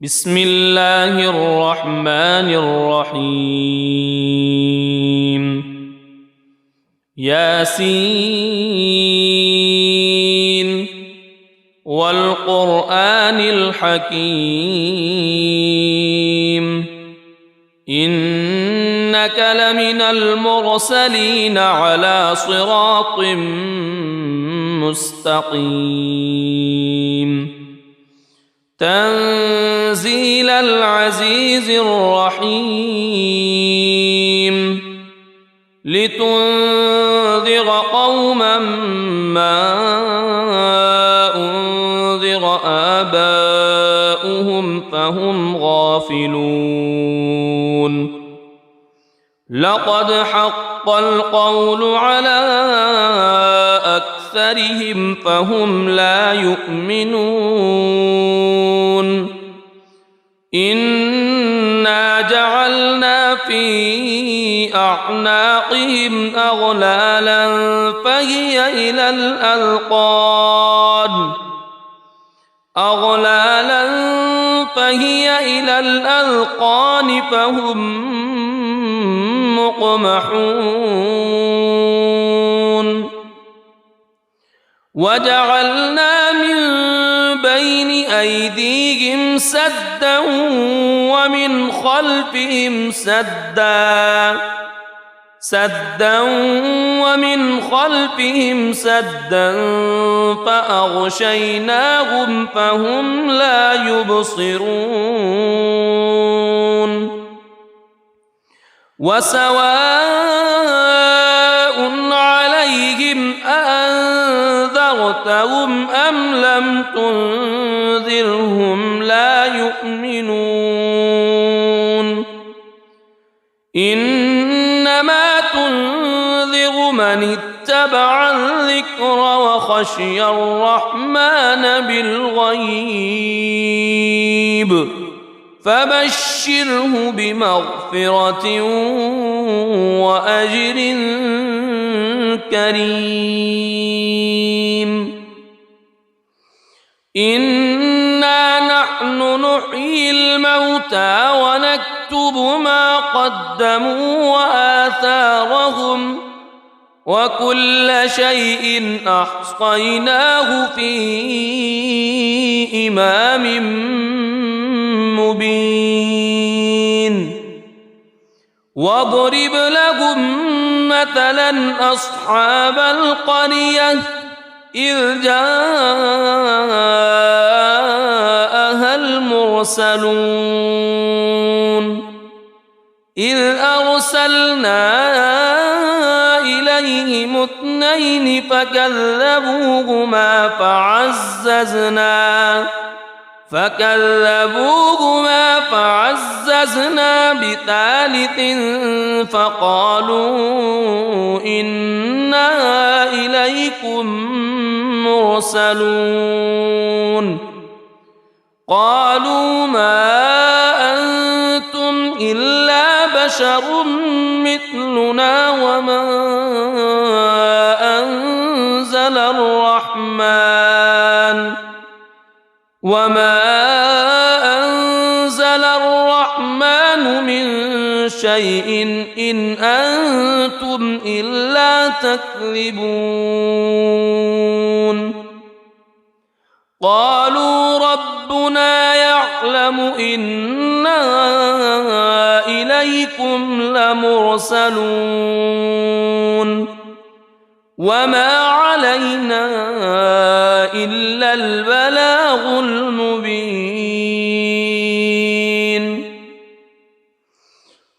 بسم الله الرحمن الرحيم ياسين والقرآن الحكيم إنك لمن المرسلين على صراط مستقيم تنزيل العزيز الرحيم لتنذر قوما ما أنذر آباؤهم فهم غافلون لقد حق القول على أكثرهم فهم لا يؤمنون إنا جعلنا في أعناقهم أغلالا فهي إلى الأذقان فهم مقمحون وجعلنا من بين أيديهم سدا ومن خلفهم سدا فأغشيناهم فهم لا يبصرون وسواء عليهم أأنذرتهم أم لم تنذرهم لا يؤمنون إنما تنذر من اتبع الذكر وخشي الرحمن بالغيب فبشره بمغفرة وأجر كريم إنا نحن نحيي الموتى ونكتب ما قدموا وآثارهم وكل شيء أحصيناه في إمام مبين واضرب لهم مثلا أصحاب القرية إذ جاءها المرسلون إذ أرسلنا إليهم اثنين فكذبوهما فعززنا بثالث فقالوا إنا إليكم مرسلون قالوا ما أنتم إلا بشر مثلنا وما أنزل الرحمن من شيء إن أنتم إلا تكذبون قالوا ربنا يعلم إنا إليكم لمرسلون وما علينا إلا البلاغ المبين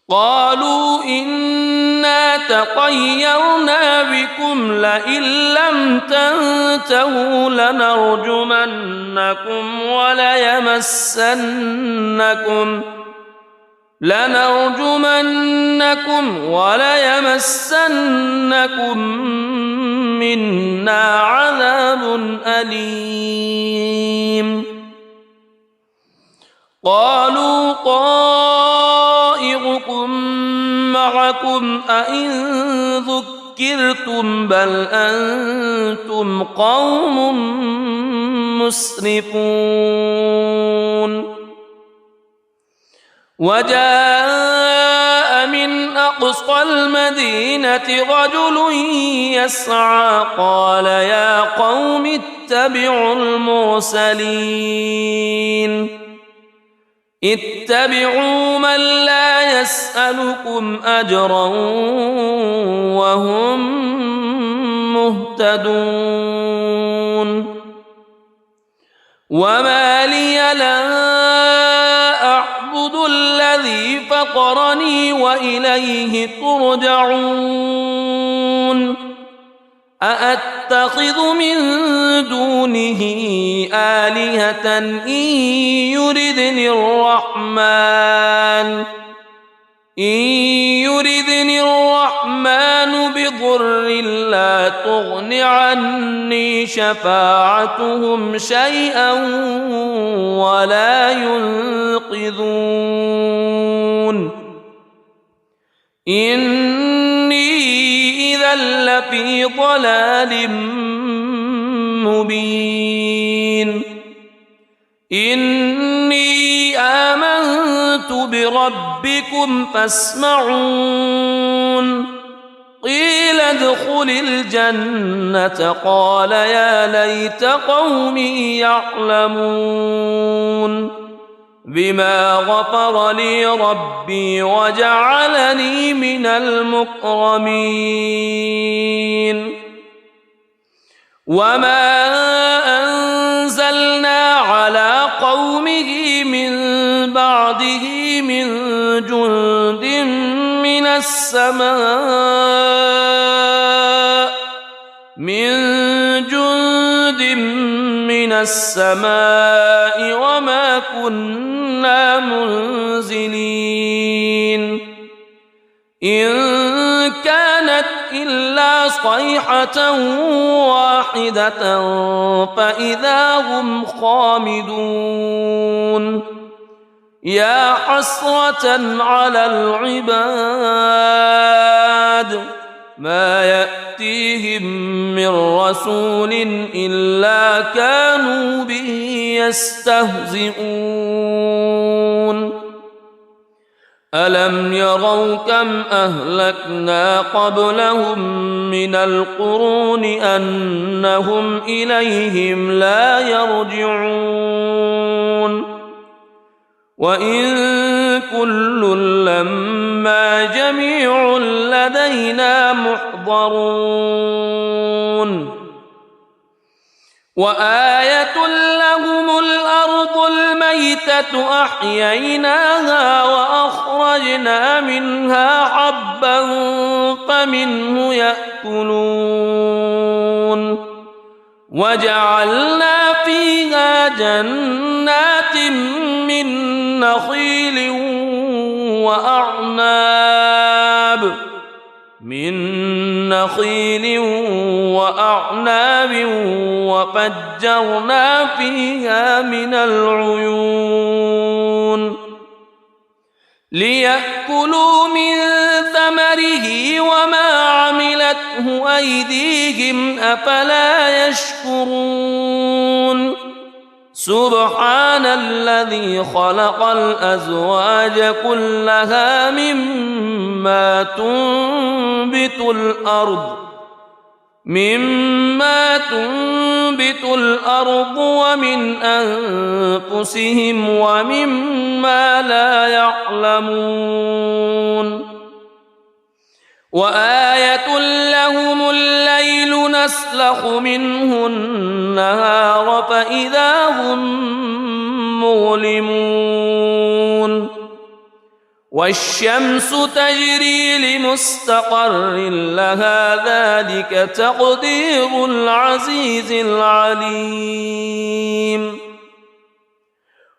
قالوا إنا تطيرنا بكم لئن لم تنتهوا لنرجمنكم وليمسنكم منا عذاب أليم قالوا طائركم معكم أئن ذكرتم بل أنتم قوم مسرفون وجاء من أقصى المدينة رجل يسعى قال يا قوم اتبعوا المرسلين اتبعوا من لا يسألكم أجرا وهم مهتدون وما لي لا أعبد الذي فطرني وإليه ترجعون أأتخذ من دونه آلهة إن يردني الرحمن بضر لا تغن عني شفاعتهم شيئا ولا ينقذون إني إذا لفي ضلال مبين إني آمنت بربكم فاسمعون قيل ادخل الجنة قال يا ليت قومي يعلمون بما غفر لي ربي وجعلني من المكرمين وما أنزلنا على قومه من بعده من جند من السماء وما كنا منزلين إن كانت إلا صيحة واحدة فإذا هم خامدون يا حسرة على العباد ما يأتيهم من رسول إلا كانوا به يستهزئون ألم يروا كم أهلكنا قبلهم من القرون أنهم إليهم لا يرجعون وإن كل لما جميع لدينا محضرون وآية لهم الأرض الميتة أحييناها وأخرجنا منها حبا فمنه يأكلون وجعلنا فيها جنات من نخيل وأعناب وفجرنا فيها من العيون ليأكلوا من ثمره وما عملته أيديهم أفلا يشكرون سبحان الذي خلق الأزواج كلها مما تنبت الأرض ومن أنفسهم ومما لا يعلمون وآية لهم الليل نسلخ منه النهار فإذا هم مظلمون والشمس تجري لمستقر لها ذلك تقدير العزيز العليم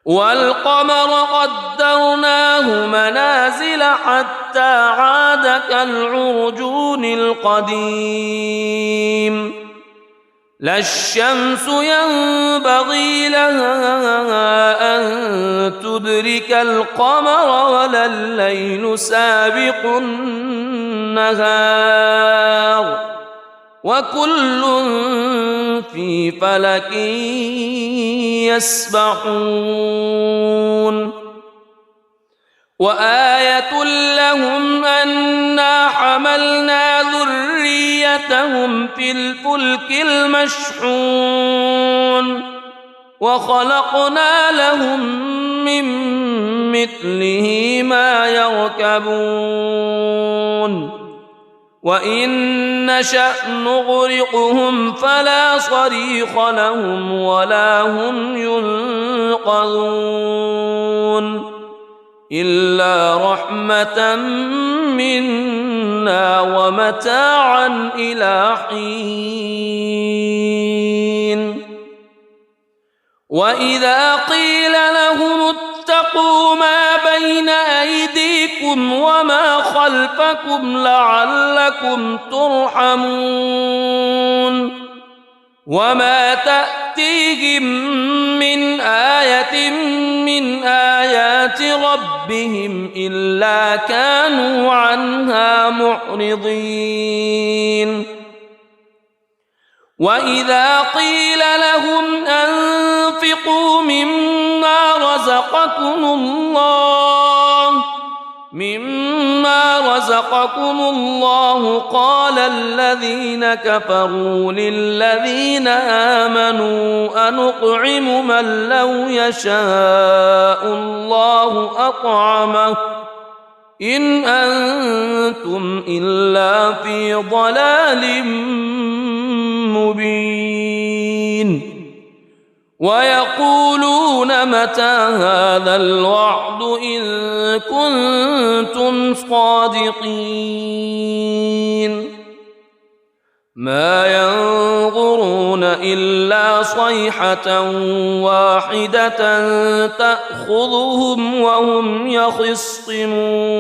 والقمر قدرناه منازل حتى عاد كالعرجون القديم لا الشمس ينبغي لها أن تدرك القمر ولا الليل سابق النهار وكل في فلك يسبحون وآية لهم أنا حملنا ذريتهم في الفلك المشحون وخلقنا لهم من مثله ما يركبون وإن نشأ نغرقهم فلا صريخ لهم ولا هم ينقذون إلا رحمة منا ومتاعا إلى حين وإذا قيل لهم اتقوا ما بين أيديكم وما خلفكم لعلكم ترحمون وما تأتيهم من آية من آيات ربهم إلا كانوا عنها معرضين وإذا قيل لهم أنفقوا مما رزقكم الله قال الذين كفروا للذين آمنوا أنطعم من لو يشاء الله أطعمه إن أنتم إلا في ضلال مبين ويقولون متى هذا الوعد إن كنتم صادقين ما ينظرون إلا صيحة واحدة تأخذهم وهم يخصمون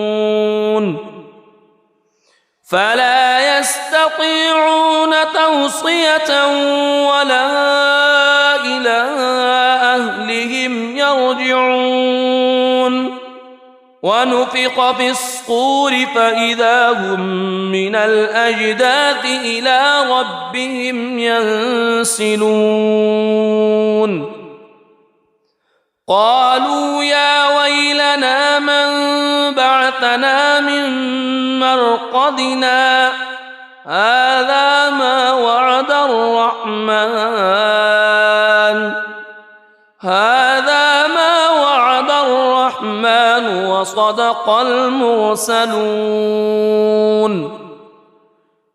فلا يستطيعون توصية ولا إلى أهلهم يرجعون ونفخ في الصور فإذا هم من الأجداث إلى ربهم ينسلون قالوا يا ويلنا من بعثنا من مرقدنا هذا ما وعد الرحمن وصدق المرسلون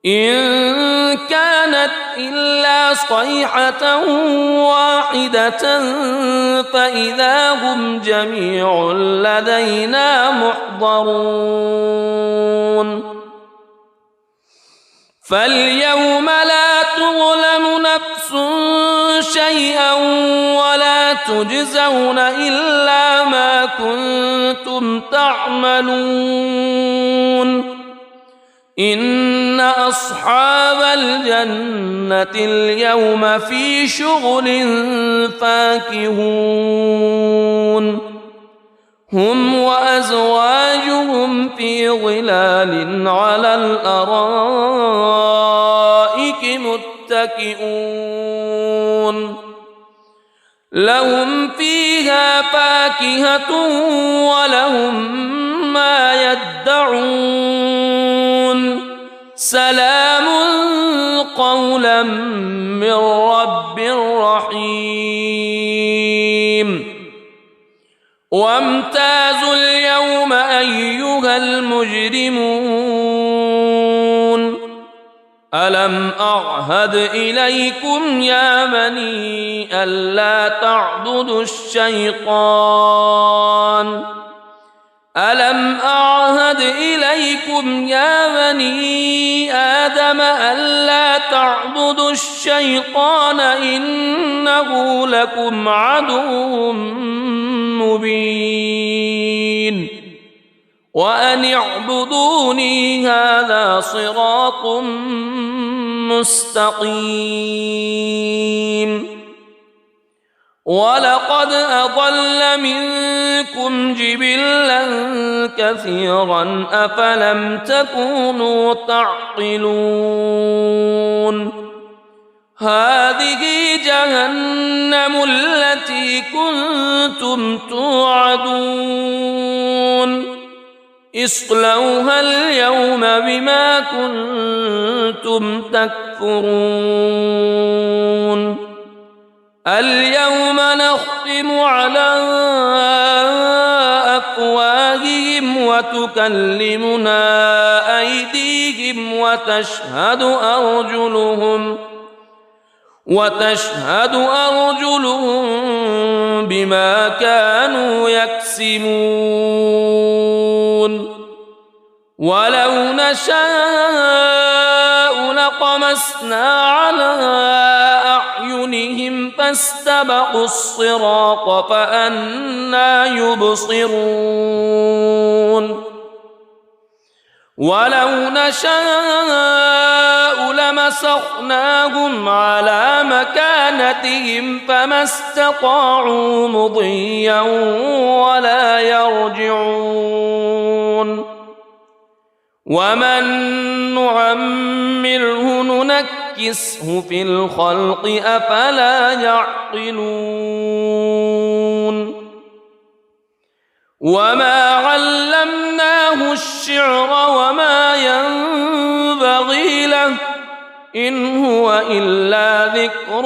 إن كانت إلا صيحة واحدة فإذا هم جميع لدينا محضرون فاليوم لا تظلم نفس شيئا ولا تجزون إلا ما كنتم تعملون إن أصحاب الجنة اليوم في شغل فاكهون هم وأزواجهم في ظلال على الأرائك متكئون لهم فيها فاكهة ولهم ما يدعون سلام قولا من رب رحيم وامتازوا اليوم أيها المجرمون ألم أعهد إليكم يا بني ألا تعبدوا الشيطان ألم أعهد إليكم يا بني آدم ألا تعبدوا الشيطان إنه لكم عدو مبين وأن اعبدوني هذا صراط مستقيم ولقد أضل منكم جبلا كثيرا أفلم تكونوا تعقلون هذه جهنم التي كنتم توعدون اصلوها اليوم بما كنتم تكفرون اليوم نختم على أفواههم وتكلمنا أيديهم وتشهد أرجلهم بما كانوا يكسبون ولو نشاء لطمسنا على أعينهم فاستبقوا الصراط فأنى يبصرون ولو نشاء لمسخناهم على مكانتهم فما استطاعوا مضيا ولا يرجعون ومن نعمره ننكسه في الخلق أفلا يعقلون وما علمناه الشعر وما ينبغي له إن هو إلا ذكر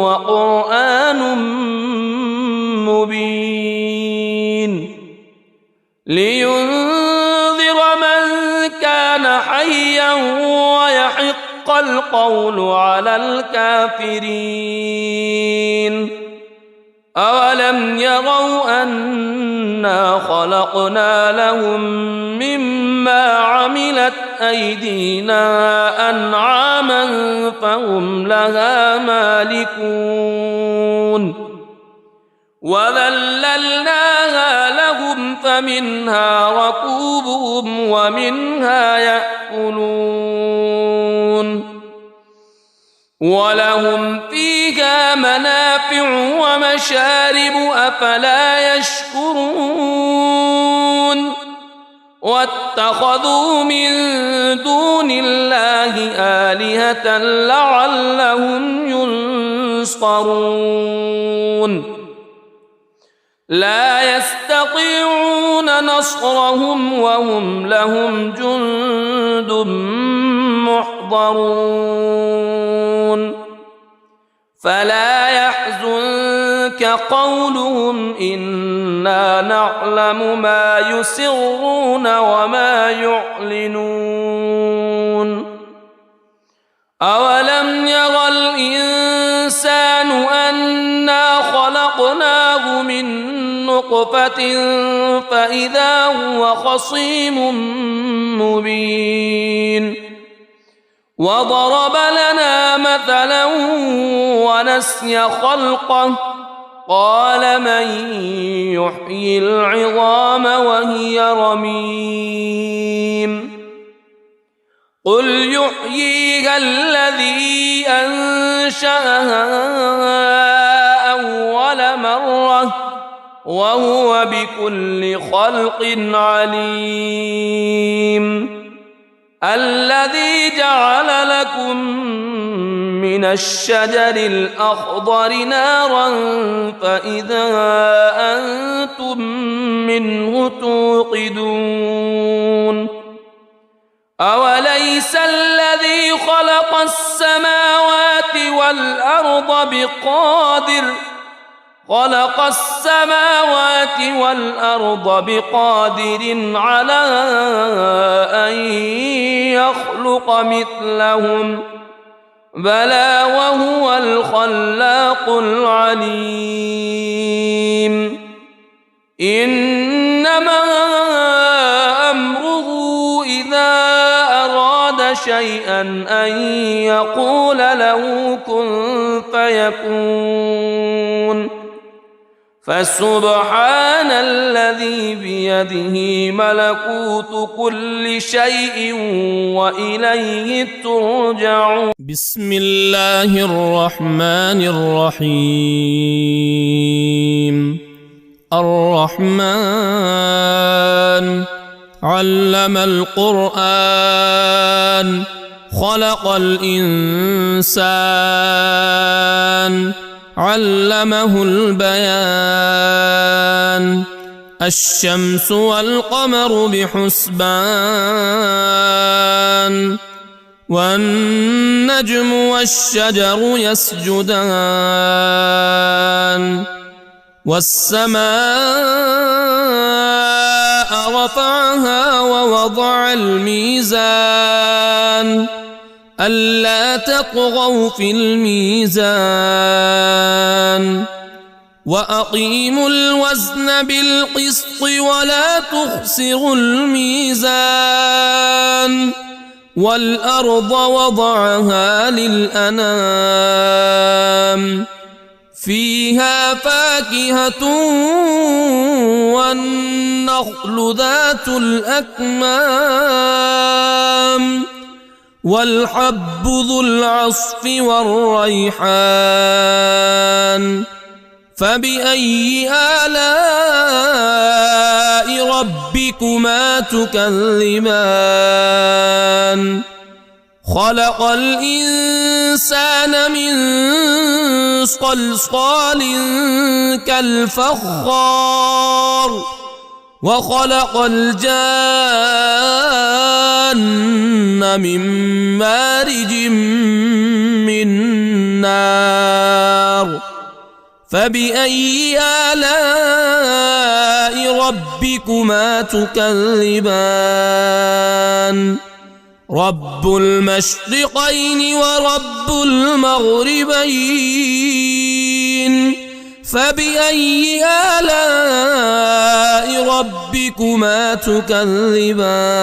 وقرآن مبين لينذر من كان حيا ويحق القول على الكافرين أولم يروا أنا خلقنا لهم مما عملت أيدينا أنعاما فهم لها مالكون وذللناها لهم فمنها ركوبهم ومنها يأكلون ولهم فيها منافع ومشارب أفلا يشكرون واتخذوا من دون الله آلهة لعلهم ينصرون لا يستطيعون نصرهم وهم لهم جند محضرون فلا يحزنك قولهم إنا نعلم ما يسرون وما يعلنون أولم ير الإنسان أنا خلقناه من نطفة فإذا هو خصيم مبين وضرب لنا مثلا ونسي خلقه قال من يحيي العظام وهي رميم قل يحييها الذي أنشأها أول مرة وهو بكل خلق عليم الذي جعل لكم من الشجر الأخضر نارا فإذا أنتم منه توقدون أوليس الذي خلق السماوات والأرض بقادر على أن يخلق مثلهم بلى وهو الخلاق العليم إنما أمره إذا أراد شيئا أن يقول له كن فيكون فسبحان الذي بيده ملكوت كل شيء وإليه ترجعون بسم الله الرحمن الرحيم الرحمن علم القرآن خلق الإنسان علمه البيان الشمس والقمر بحسبان والنجم والشجر يسجدان والسماء رفعها ووضع الميزان ألا تطغوا في الميزان وأقيموا الوزن بالقسط ولا تخسروا الميزان والأرض وضعها للأنام فيها فاكهة والنخل ذات الأكمام والحب ذو العصف والريحان فبأي آلاء ربكما تكذبان خلق الإنسان من صلصال كالفخار وخلق الجان من مارج من نار فبأي آلاء ربكما تكذبان رب المشرقين ورب المغربين فبأي آلاء ربكما تكذبان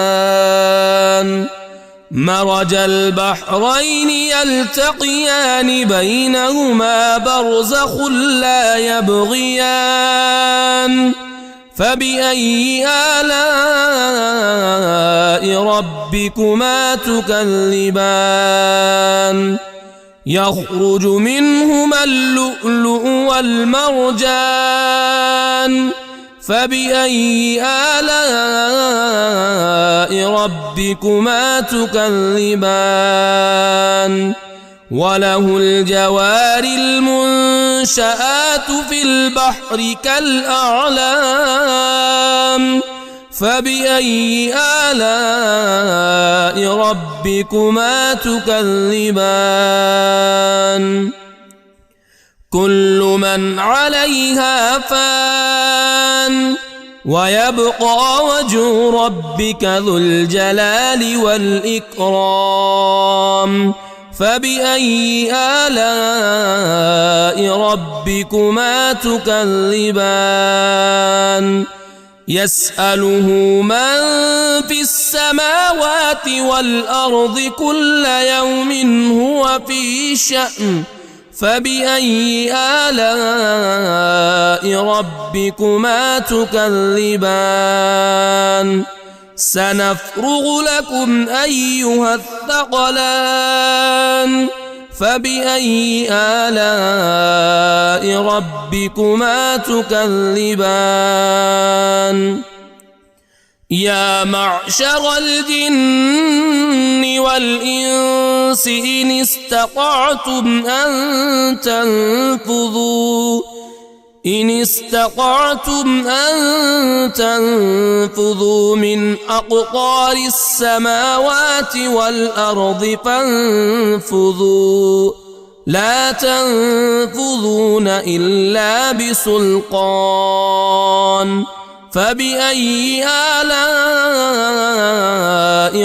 مرج البحرين يلتقيان بينهما برزخ لا يبغيان فبأي آلاء ربكما تكذبان يخرج منهما اللؤلؤ والمرجان فبأي آلاء ربكما تكذبان وله الجوار المنشآت في البحر كالأعلام فبأي آلاء ربكما تكذبان كل من عليها فان ويبقى وجه ربك ذو الجلال والإكرام فبأي آلاء ربكما تكذبان يسأله من في السماوات والأرض كل يوم هو في شأن فبأي آلاء ربكما تكذبان سنفرغ لكم أيها الثقلان فبأي آلاء ربكما تكذبان يا معشر الجن والإنس إن استطعتم أن تنفذوا من أقطار السماوات والأرض فانفذوا لا تنفذون إلا بسلطان فبأي آلاء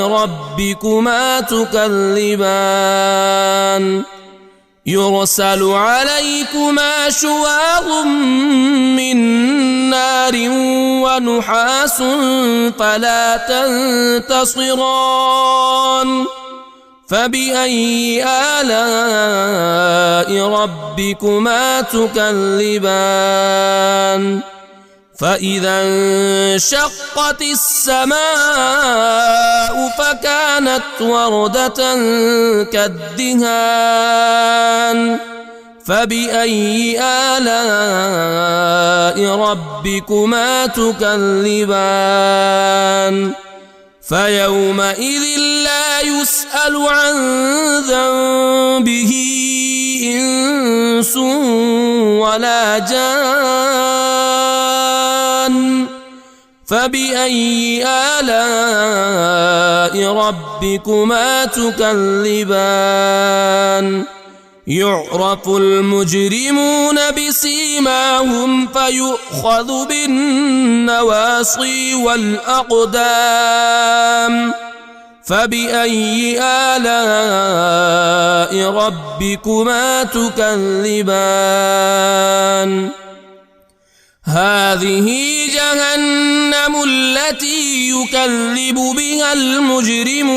ربكما تكذبان يرسل عليكما شواظ من نار ونحاس فلا تنتصران فبأي آلاء ربكما تكذبان فإذا انشقت السماء فكانت وردة كالدهان فبأي آلاء ربكما تكذبان فيومئذ لا يسأل عن ذنبه إنس ولا جان فبأي آلاء ربكما تكذبان يعرف المجرمون بسيماهم فيؤخذ بالنواصي والأقدام فبأي آلاء ربكما تكذبان هذه جهنم التي يكذب بها المجرمون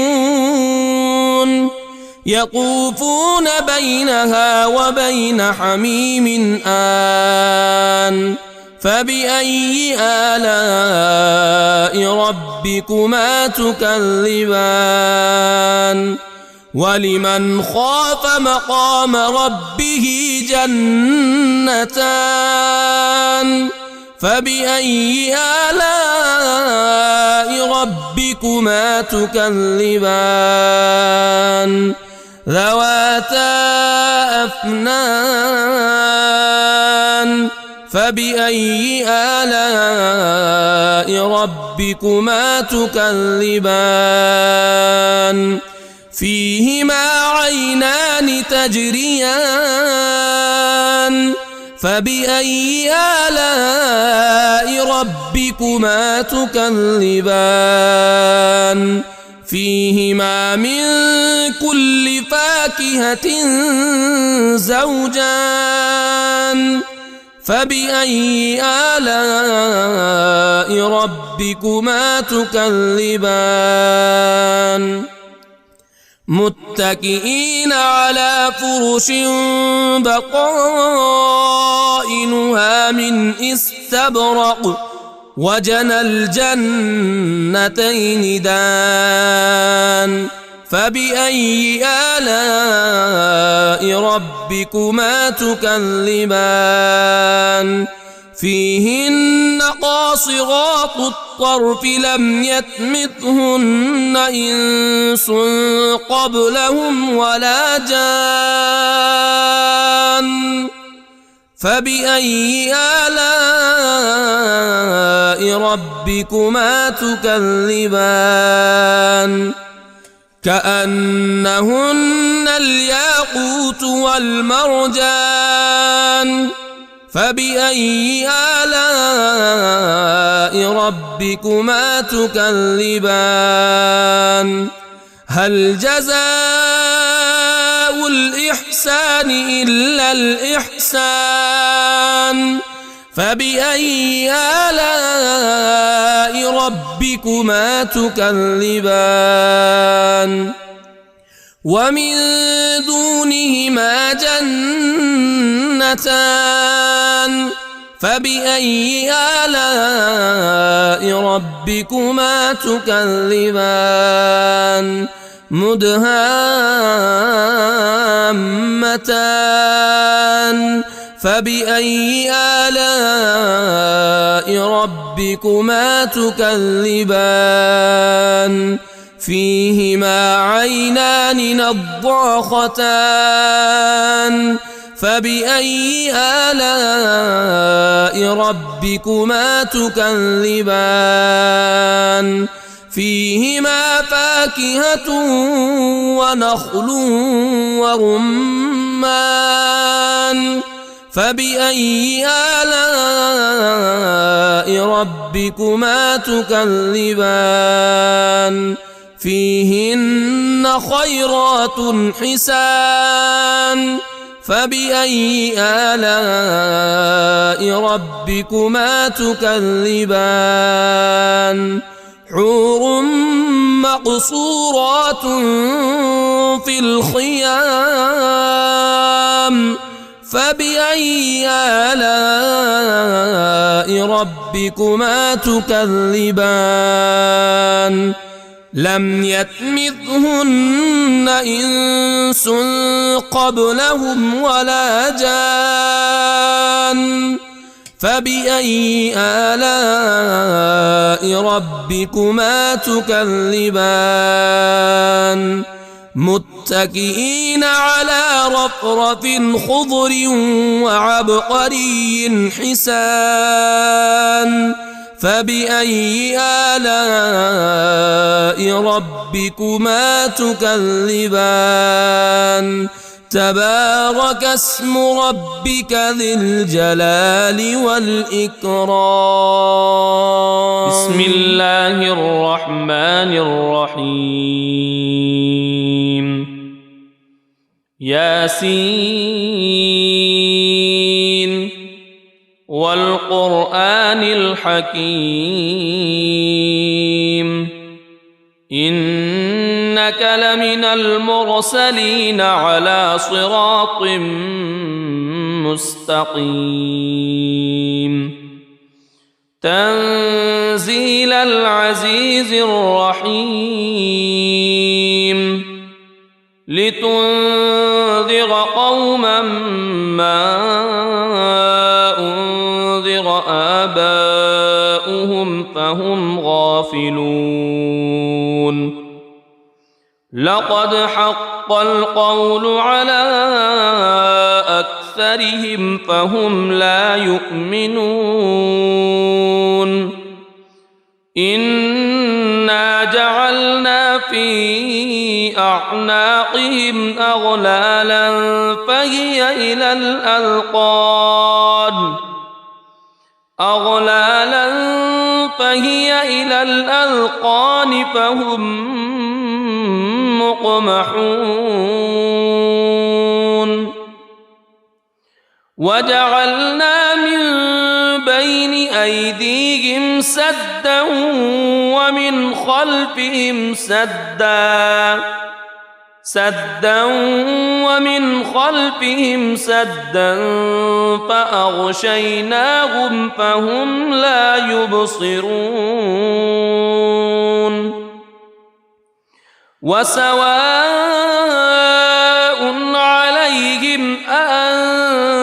يطوفون بينها وبين حميم آن فبأي آلاء ربكما تكذبان ولمن خاف مقام ربه جنتان فبأي آلاء ربكما تكذبان ذواتا أفنان فبأي آلاء ربكما تكذبان فيهما عينان تجريان فبأي آلاء ربكما تكذبان فيهما من كل فاكهة زوجان فبأي آلاء ربكما تكذبان متكئين على فرش بطائنها من استبرق وجنى الجنتين دان فبأي آلاء ربكما تكذبان فيهن قاصرات الطرف لم يطمثهن إنس قبلهم ولا جان فبأي آلاء ربكما تكذبان كأنهن الياقوت والمرجان فبأي آلاء ربكما تكذبان هل جزاء الإحسان إلا الإحسان فبأي آلاء ربكما تكذبان ومن دونهما جنتان فبأي آلاء ربكما تكذبان مدهامتان فبأي آلاء ربكما تكذبان فيهما عينان نضاختان فبأي آلاء ربكما تكذبان فيهما فاكهة ونخل ورمان فبأي آلاء ربكما تكذبان فيهن خيرات حسان فبأي آلاء ربكما تكذبان حور مقصورات في الخيام فبأي آلاء ربكما تكذبان لم يطمثهن إنس قبلهم ولا جان فبأي آلاء ربكما تكذبان متكئين على رفرف خضر وعبقري حسان فبأي آلاء ربكما تكذبان تبارك اسم ربك ذي الجلال والإكرام. بسم الله الرحمن الرحيم. ياسين والقرآن الحكيم إنك لمن المرسلين على صراط مستقيم تنزيل العزيز الرحيم لتنذر قوما ما أنذر آباؤهم فهم غافلون لقد حق القول على أكثرهم فهم لا يؤمنون إنا جعلنا في أعناقهم أغلالا فهي إلى الأذقان فهم مقمحون وجعلنا من بين أيديهم سدا ومن خلفهم سدا فأغشيناهم فهم لا يبصرون وسواء عليهم أأنذرتهم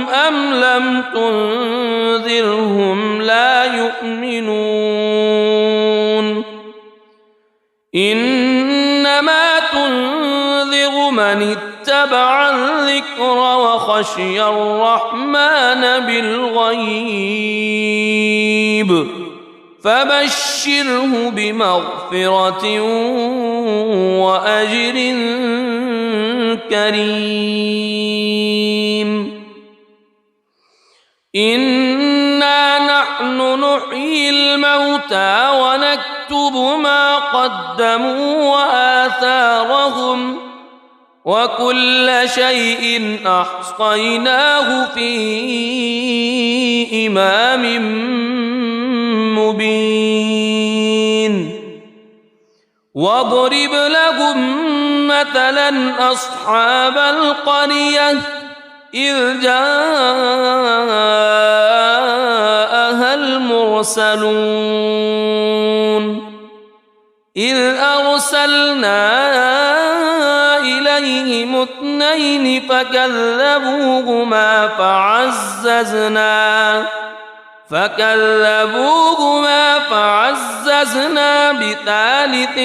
أم لم تنذرهم لا يؤمنون إنما تنذر من اتبع الذكر وخشي الرحمن بالغيب فبشره بمغفرة وأجر كريم إنا نحن نحيي الموتى ونكتب ما قدموا وآثارهم وكل شيء أحصيناه في إمام مبين واضرب لهم مثلا أصحاب القرية إذ جاءها المرسلون إذ أرسلنا إليهم اثنين فكذبوهما فعززنا بثالث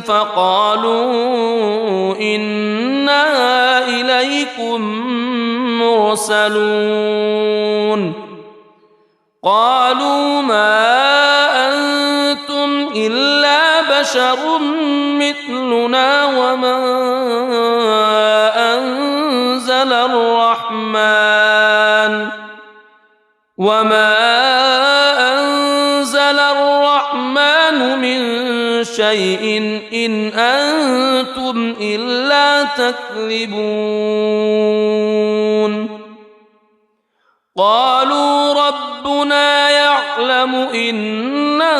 فقالوا إنا إليكم مرسلون قالوا ما أنتم إلا بشر مثلنا وما أنزل الرحمن من شيء إن أنتم إلا تكذبون قالوا ربنا يعلم إنا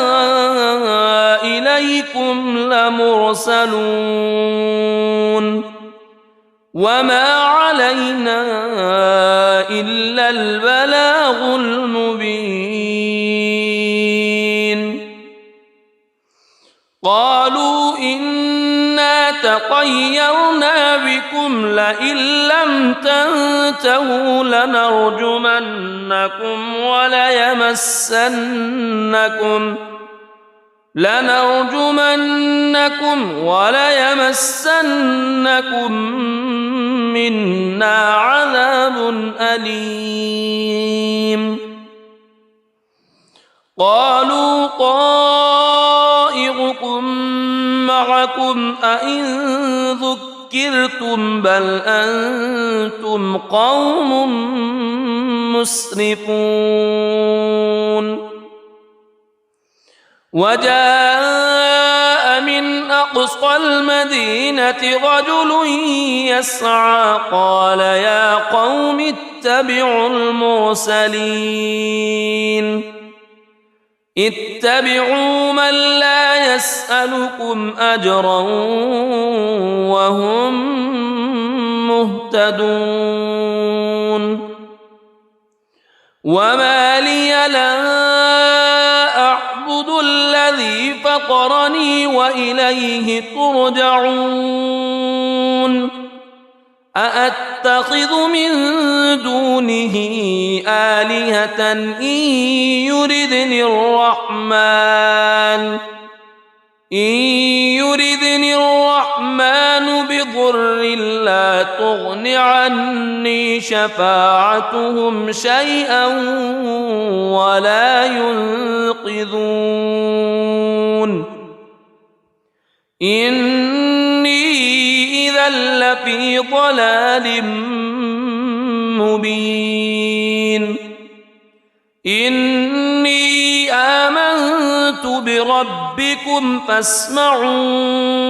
إليكم لمرسلون وما علينا إلا البلاغ المبين قالوا إنا تطيرنا بكم لئن لم تنتهوا لنرجمنكم وليمسنكم منا عذاب أليم قالوا طائركم معكم أئن ذكرتم بل أنتم قوم مسرفون وجاء من أقصى المدينة رجل يسعى قال يا قوم اتبعوا المرسلين اتبعوا من لا يسألكم أجرا وهم مهتدون وما لي لا أعبد الذي فطرني وإليه ترجعون أأتخذ من دونه آلهة إن يردني الرحمن بضر لا تغن عني شفاعتهم شيئا ولا ينقذون إني إذا لفي ضلال مبين إني آمنت بربكم فاسمعون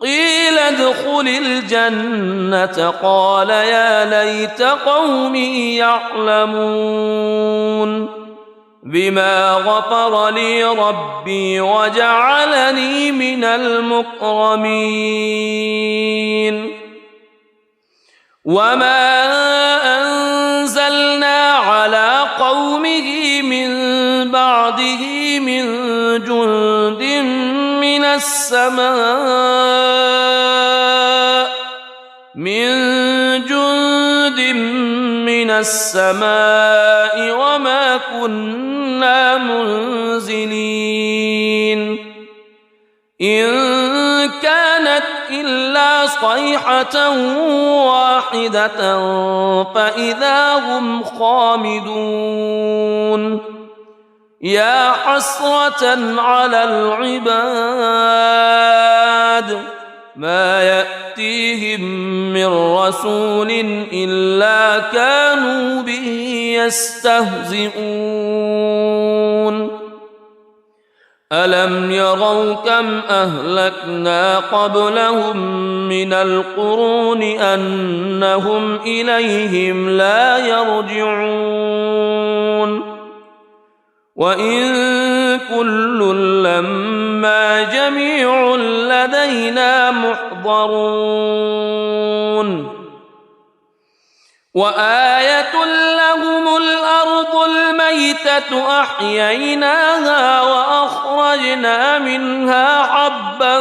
قيل ادخل الجنة قال يا ليت قومي يعلمون بما غفر لي ربي وجعلني من المكرمين وما أنزلنا على قومه من بعده من جند من السماء وما كنا منزلين إن كانت إلا صيحة واحدة فإذا هم خامدون يا حسرة على العباد ما يأتيهم من رسول إلا كانوا به يستهزئون ألم يروا كم أهلكنا قبلهم من القرون أنهم إليهم لا يرجعون وإن كل لما جميع لدينا محضرون وآية لهم الأرض الميتة أحييناها وأخرجنا منها حبا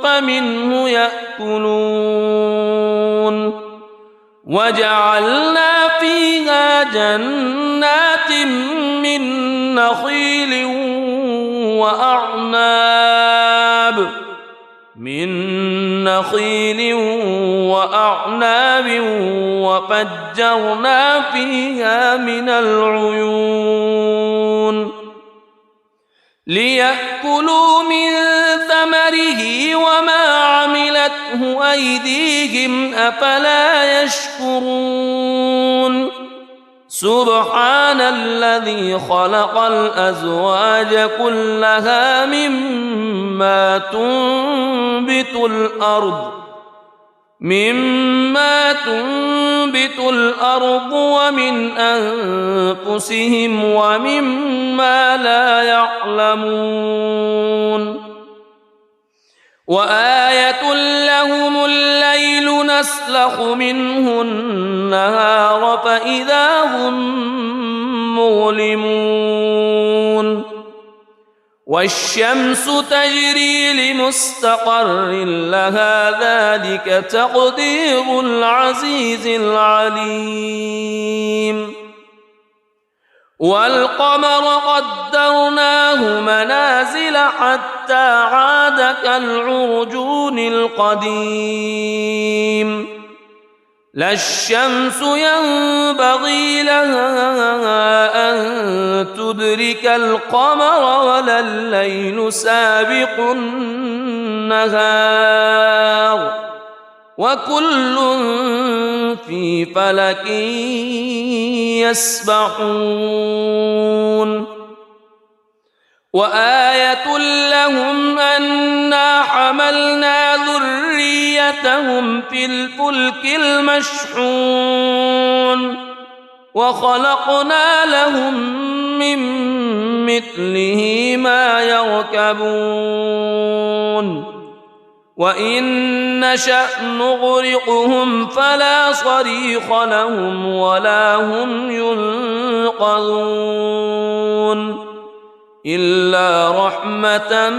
فمنه يأكلون وجعلنا فيها جنات من نخيل وأعناب وفجرنا فيها من العيون ليأكلوا من ثمره وما عملته أيديهم أفلا يشكرون سبحان الذي خلق الأزواج كلها مما تنبت الأرض ومن أنفسهم ومما لا يعلمون وآية لهم الليل نسلخ منه النهار فإذا هم مظلمون والشمس تجري لمستقر لها ذلك تقدير العزيز العليم والقمر قدرناه منازل حتى عاد كالعرجون القديم لا الشمس ينبغي لها أن تدرك القمر ولا الليل سابق النهار وكل في فلك يسبحون وآية لهم أنا حملنا ذريتهم في الفلك المشحون وخلقنا لهم من مثله ما يركبون وإن نشأ نغرقهم فلا صريخ لهم ولا هم ينقذون إلا رحمة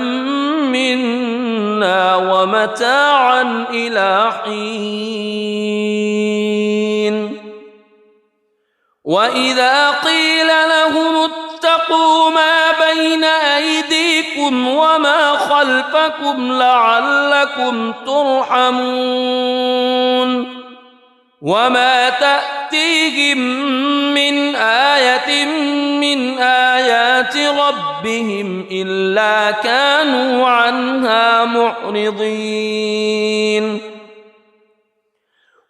منا ومتاعا إلى حين وإذا قيل لهم اتقوا ما بين أيديكم وما خلفكم لعلكم ترحمون وما تأتيهم من آية من آيات ربهم إلا كانوا عنها معرضين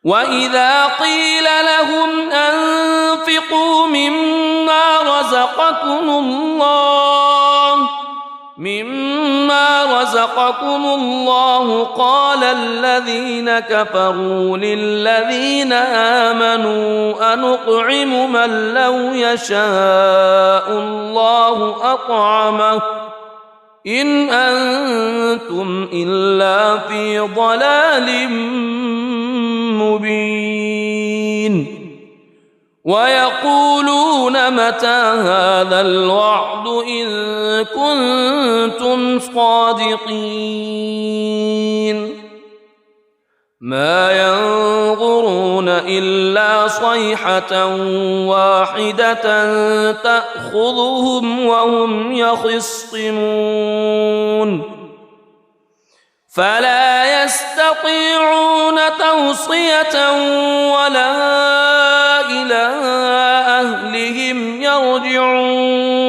وإذا قيل لهم أنفقوا مما رزقكم الله قال الذين كفروا للذين آمنوا أنطعم من لو يشاء الله أطعمه إن أنتم إلا في ضلال مبين ويقولون متى هذا الوعد إن كنتم صادقين ما ينظرون إلا صيحة واحدة تأخذهم وهم يخصمون فلا يستطيعون توصية ولا إلى أهلهم يرجعون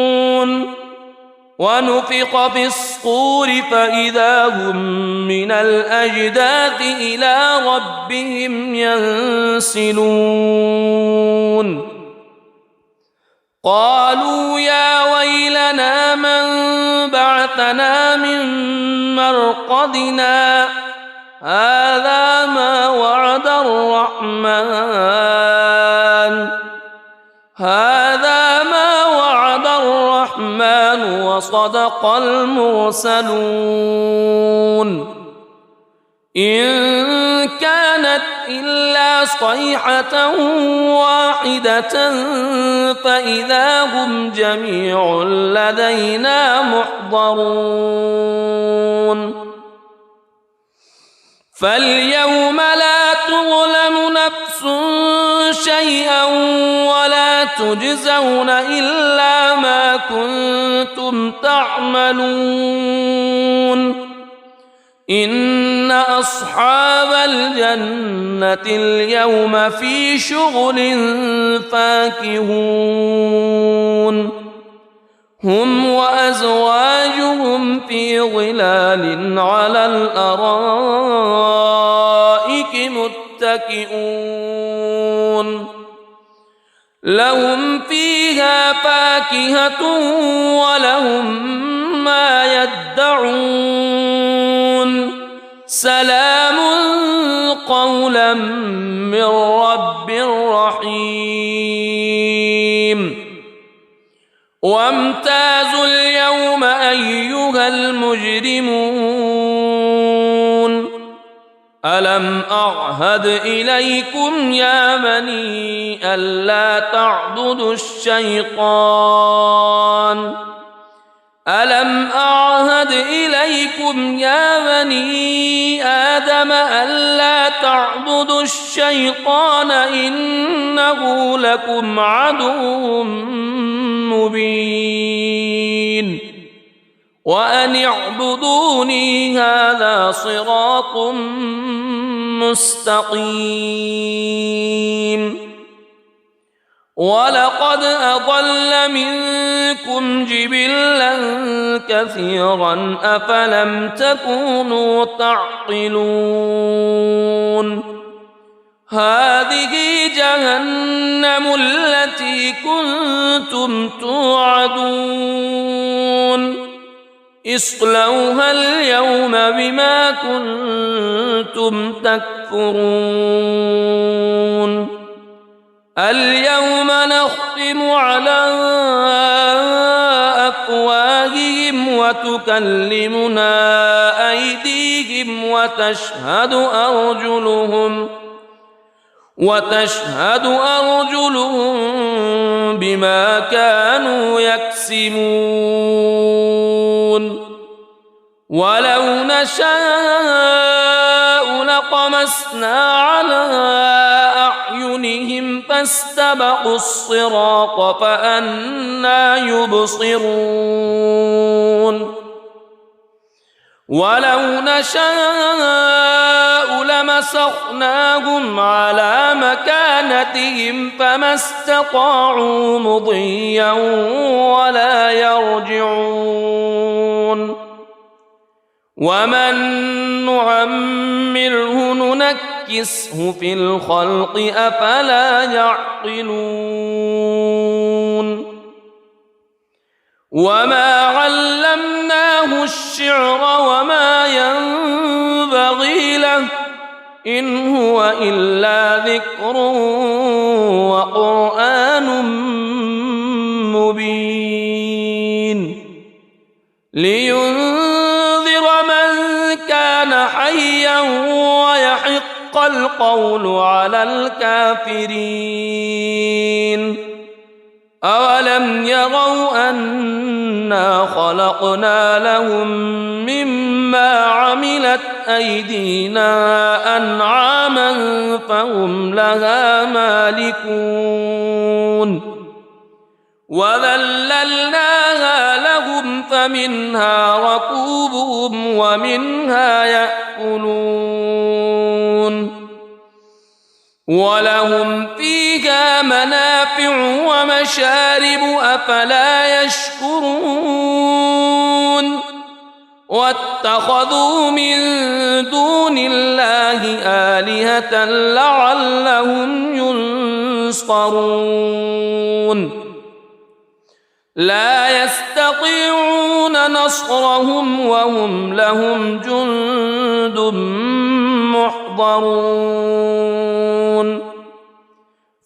ونفخ في الصور فإذا هم من الأجداث إلى ربهم ينسلون قالوا يا ويلنا من بعثنا من مرقدنا هذا ما وعد الرحمن وصدق المرسلون إن كانت إلا صيحة واحدة فإذا هم جميع لدينا محضرون فاليوم لا تظلم نفس شيئا ولا تجزون إلا ما كنتم تعملون إن أصحاب الجنة اليوم في شغل فاكهون هم وأزواجهم في ظلال على الأرائك متكئون لهم فيها فاكهة ولهم ما يدعون سلام قولا من رب رحيم وامتازوا اليوم أيها المجرمون ألم أعهد إليكم يا بني ألا تعبدوا الشيطان ألم أعهد إليكم يا بني آدم ألا تعبدوا الشيطان إنه لكم عدو مبين وأن اعبدوني هذا صراط مستقيم ولقد أضل منكم جبلا كثيرا أفلم تكونوا تعقلون هذه جهنم التي كنتم توعدون اصلوها اليوم بما كنتم تكفرون اليوم نختم على أفواههم وتكلمنا أيديهم وتشهد أرجلهم بما كانوا يكسبون ولو نشاء لطمسنا على أعينهم فاستبقوا الصراط فأنى يبصرون ولو نشاء لمسخناهم على مكانتهم فما استطاعوا مضيا ولا يرجعون ومن نعمره ننكسه في الخلق أفلا يعقلون وما علمناه الشعر وما ينبغي له إن هو إلا ذكر وقرآن مبين لينذر من كان حيا ويحق القول على الكافرين أولم يروا أنا خلقنا لهم مما عملت أيدينا أنعاما فهم لها مالكون وذللناها لهم فمنها ركوبهم ومنها يأكلون ولهم فيها منافع ومشارب أفلا يشكرون واتخذوا من دون الله آلهة لعلهم ينصرون لا يستطيعون نصرهم وهم لهم جند محضرون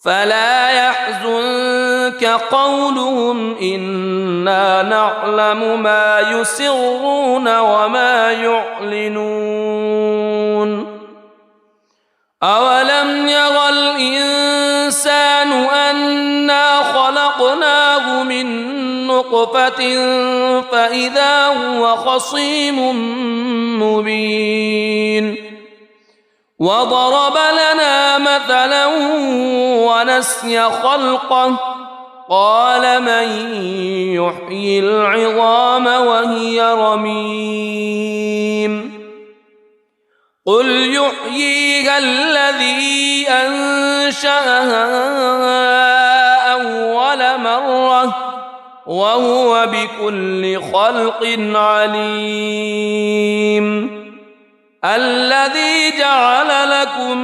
فلا يحزنك قولهم إنا نعلم ما يسرون وما يعلنون أولم ير الإنسان أنا خلقناه من نطفة فإذا هو خصيم مبين وضرب لنا مثلا ونسي خلقه قال من يحيي العظام وهي رميم قل يحييها الذي أنشأها أول مرة وهو بكل خلق عليم الذي جعل لكم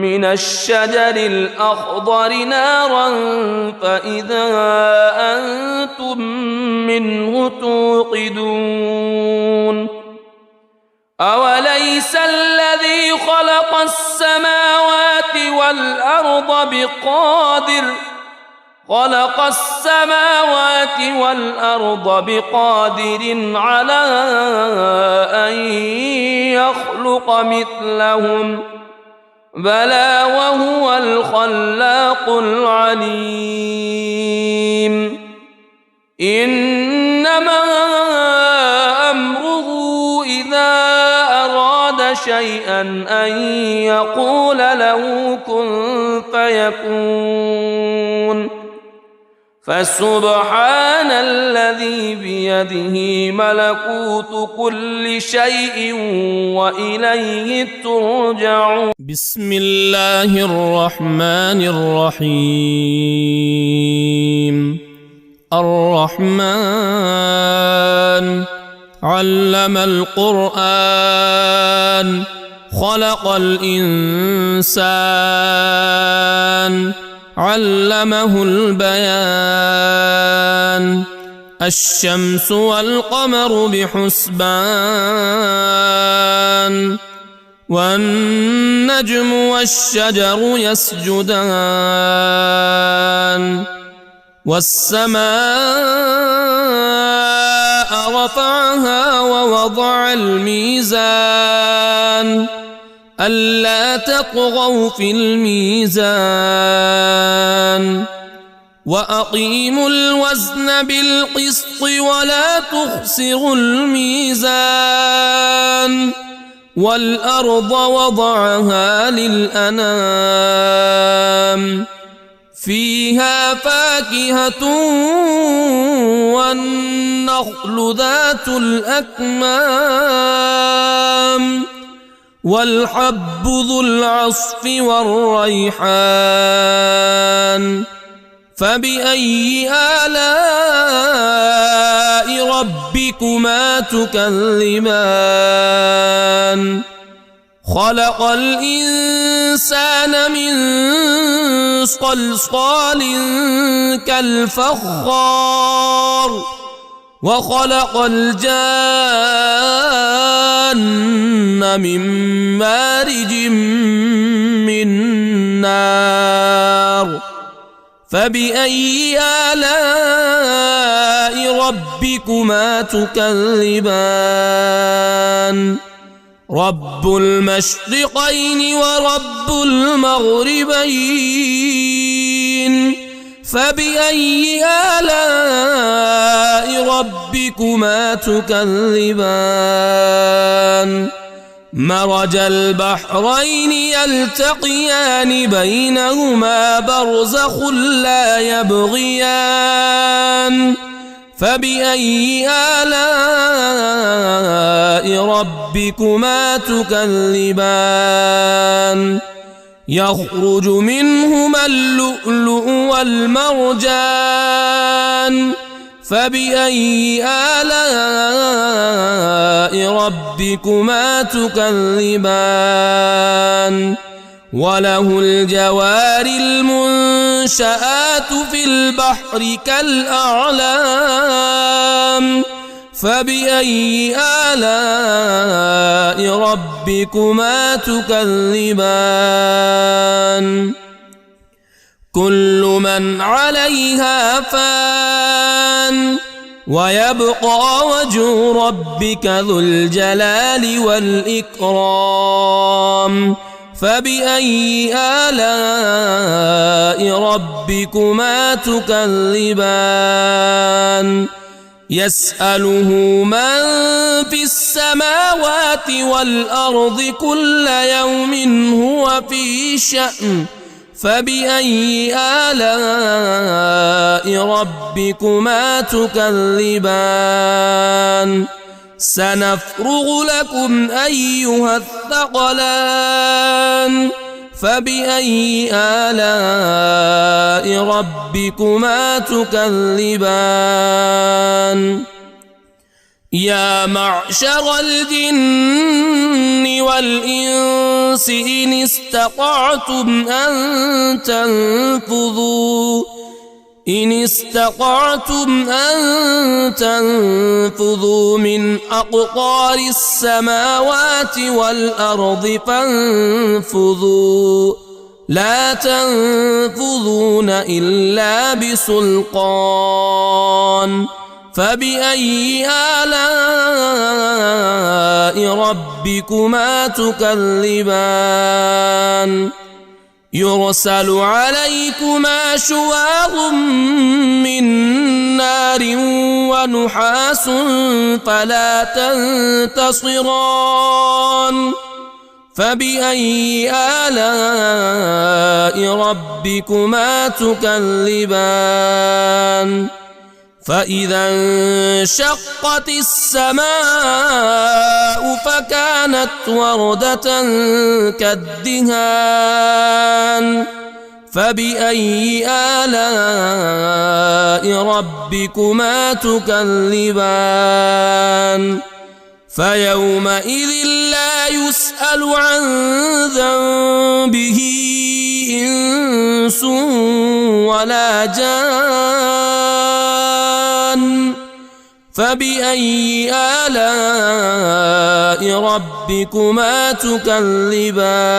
من الشجر الأخضر نارا فإذا أنتم منه توقدون أوليس الذي خلق السماوات والأرض بقادر على أن يخلق مثلهم بلى وهو الخلاق العليم إنما أمره إذا أراد شيئا أن يقول له كن فيكون فسبحان الذي بيده ملكوت كل شيء وإليه ترجعون. بسم الله الرحمن الرحيم. الرحمن علم القرآن خلق الإنسان علمه البيان. الشمس والقمر بحسبان والنجم والشجر يسجدان. والسماء رفعها ووضع الميزان ألا تطغوا في الميزان وأقيموا الوزن بالقسط ولا تخسروا الميزان. والأرض وضعها للأنام فيها فاكهة والنخل ذات الأكمام والحب ذو العصف والريحان. فبأي آلاء ربكما تكذبان؟ خلق الإنسان من صلصال كالفخار وخلق الجان من مارج من نار. فبأي آلاء ربكما تكذبان؟ رب المشرقين ورب المغربين. فبأي آلاء ربكما تكذبان؟ مرج البحرين يلتقيان بينهما برزخ لا يبغيان. فبأي آلاء ربكما تكذبان؟ يخرج منهما اللؤلؤ والمرجان. فبأي آلاء ربكما تكذبان؟ وله الجوار المنشآت في البحر كالأعلام. فبأي آلاء ربكما تكذبان؟ كل من عليها فان ويبقى وجه ربك ذو الجلال والإكرام. فبأي آلاء ربكما تكذبان؟ يسأله من في السماوات والأرض كل يوم هو في شأن. فبأي آلاء ربكما تكذبان؟ سنفرغ لكم أيها الثقلان. فبأي آلاء ربكما تكذبان؟ يا معشر الجن والإنس إن استطعتم أن تنفذوا من أقطار السماوات والأرض فانفذوا لا تنفذون إلا بسلطان. فبأي آلاء ربكما تكذبان؟ يرسل عليكما شواظ من نار ونحاس فلا تنتصران. فبأي آلاء ربكما تكذبان فإذا انشقت السماء فكانت وردة كالدهان فبأي آلاء ربكما تكذبان فيومئذ لا يسأل عن ذنبه إنس ولا جان فبأي آلاء ربكما تكذبان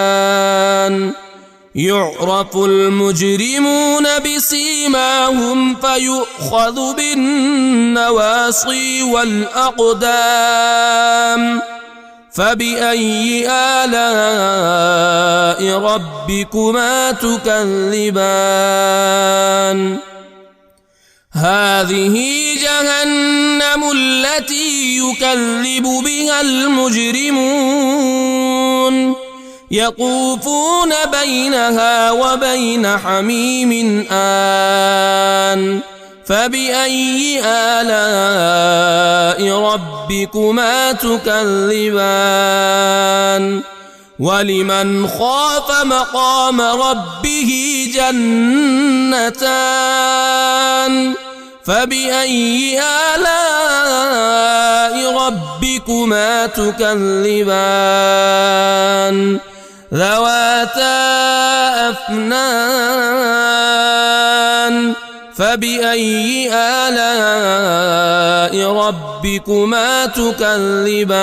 يعرف المجرمون بسيماهم فيؤخذ بالنواصي والأقدام فبأي آلاء ربكما تكذبان هذه جهنم التي يكذب بها المجرمون يطوفون بينها وبين حميم آن فبأي آلاء ربكما تكذبان ولمن خاف مقام ربه جنتان فبأي آلاء ربكما تكذبان ذواتا أفنان فبأي آلاء ربكما تكذبان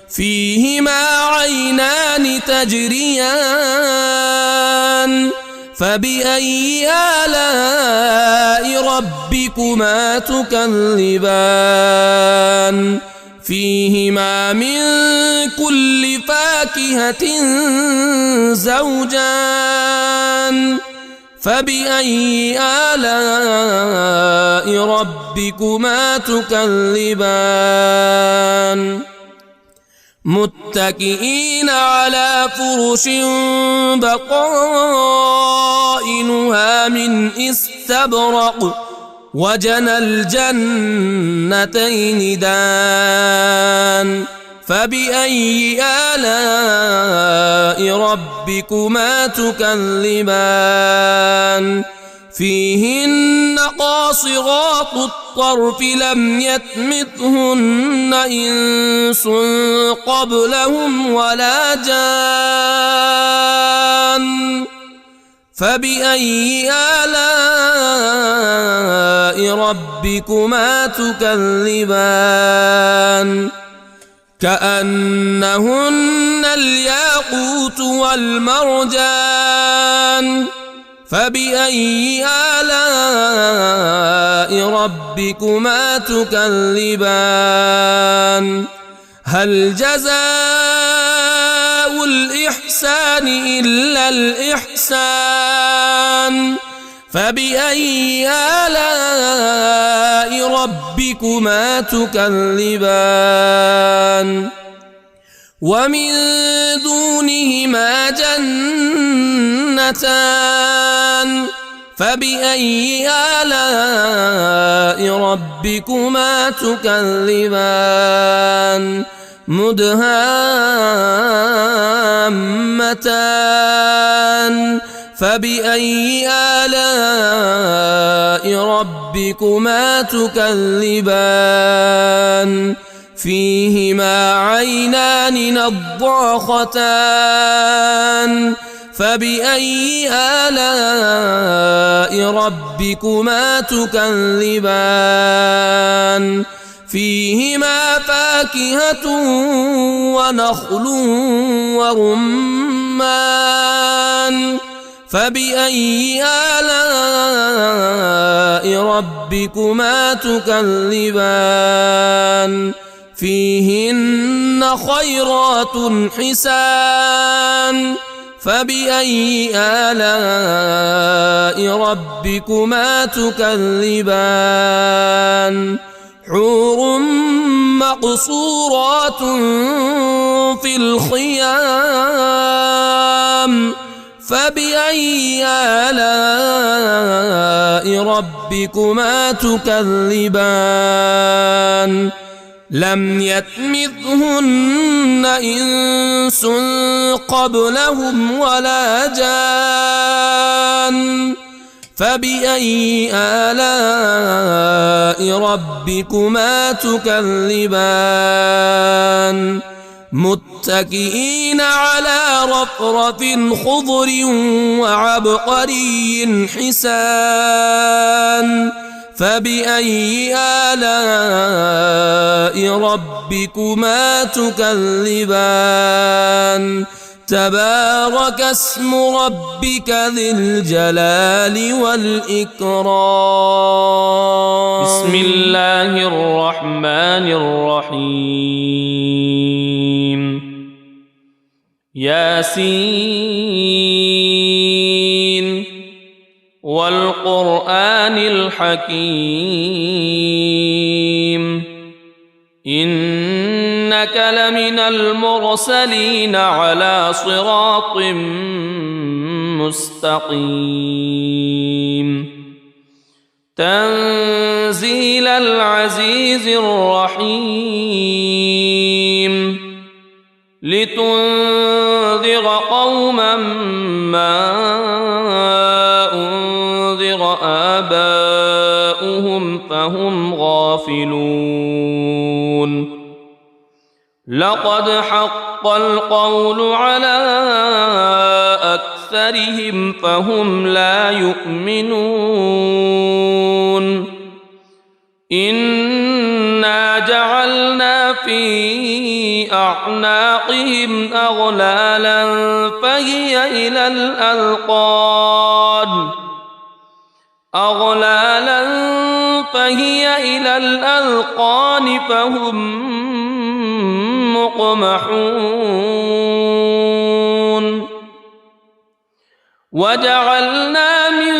فيهما عينان تجريان فبأي آلاء ربكما تكذبان فيهما من كل فاكهة زوجان فبأي آلاء ربكما تكذبان متكئين على فرش بطائنها من استبرق وجنى الجنتين دان فبأي آلاء ربكما تكذبان فيهن قاصرات الطرف لم يطمثهن إنس قبلهم ولا جان فبأي آلاء ربكما تكذبان كأنهن الياقوت والمرجان فبأي آلاء ربكما تكذبان هل جزاء الإحسان إلا الإحسان فبأي آلاء ربكما تكذبان ومن دونهما جنتان فبأي آلاء ربكما تكذبان مدهامتان فبأي آلاء ربكما تكذبان فيهما عينان نضاختان فبأي آلاء ربكما تكذبان فيهما فاكهة ونخل ورمان فبأي آلاء ربكما تكذبان فيهن خيرات حسان فبأي آلاء ربكما تكذبان حور مقصورات في الخيام فبأي آلاء ربكما تكذبان لم يطمثهن إنس قبلهم ولا جان فبأي آلاء ربكما تكذبان متكئين على رفرف خضر وعبقري حسان فبأي آلاء ربكما تكذبان تبارك اسم ربك ذي الجلال والإكرام بسم الله الرحمن الرحيم ياسين والقرآن الحكيم إنك لمن المرسلين على صراط مستقيم تنزيل العزيز الرحيم لتنذر قوما ما أنذر آباؤهم فهم غافلون لقد حق القول على أكثرهم فهم لا يؤمنون إنا جعلنا في أعناقهم أغلالا فهي إلى الأذقان فهم مقمحون وجعلنا من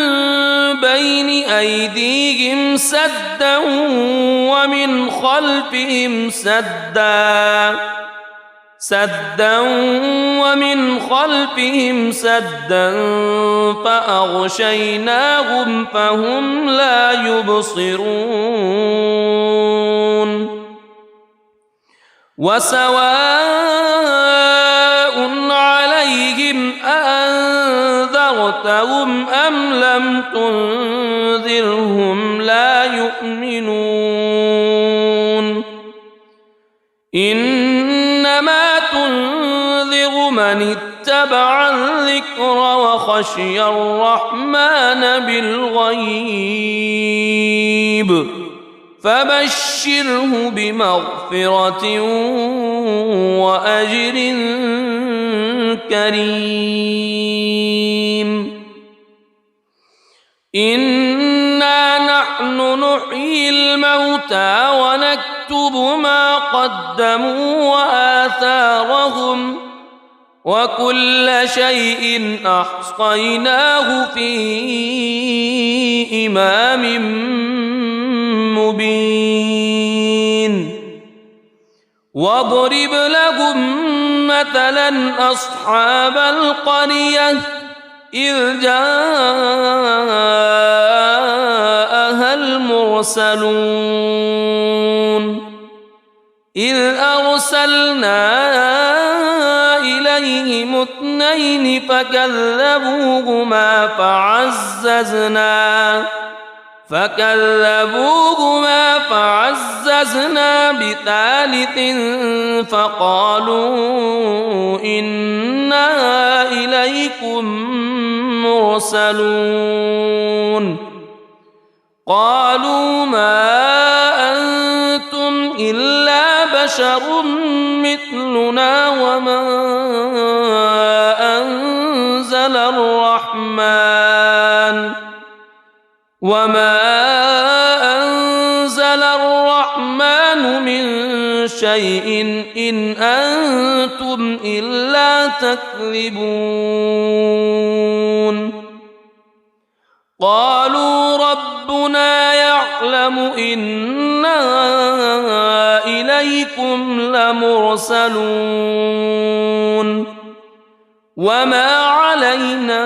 بين أيديهم سدا ومن خلفهم سدا فأغشيناهم فهم لا يبصرون وسواء عليهم أأنذرتهم أم لم تنذرهم لا يؤمنون إنما تنذر من اتبع الذكر وخشي الرحمن بالغيب فبشره بمغفرة وأجر كريم إنا نحن نحيي الموتى ونكتب ما قدموا وآثارهم وكل شيء أحصيناه في إمام مبين واضرب لهم مثلا أصحاب القرية إذ جاءها المرسلون إذ أرسلنا إليهم اثنين فكذبوهما فعززنا بثالث فقالوا إنا إليكم مرسلون قالوا ما أنتم إلا بشر مثلنا وما أنزل الرحمن من شيء إن أنتم إلا تكذبون قالوا ربنا يعلم إنا إليكم لمرسلون وما علينا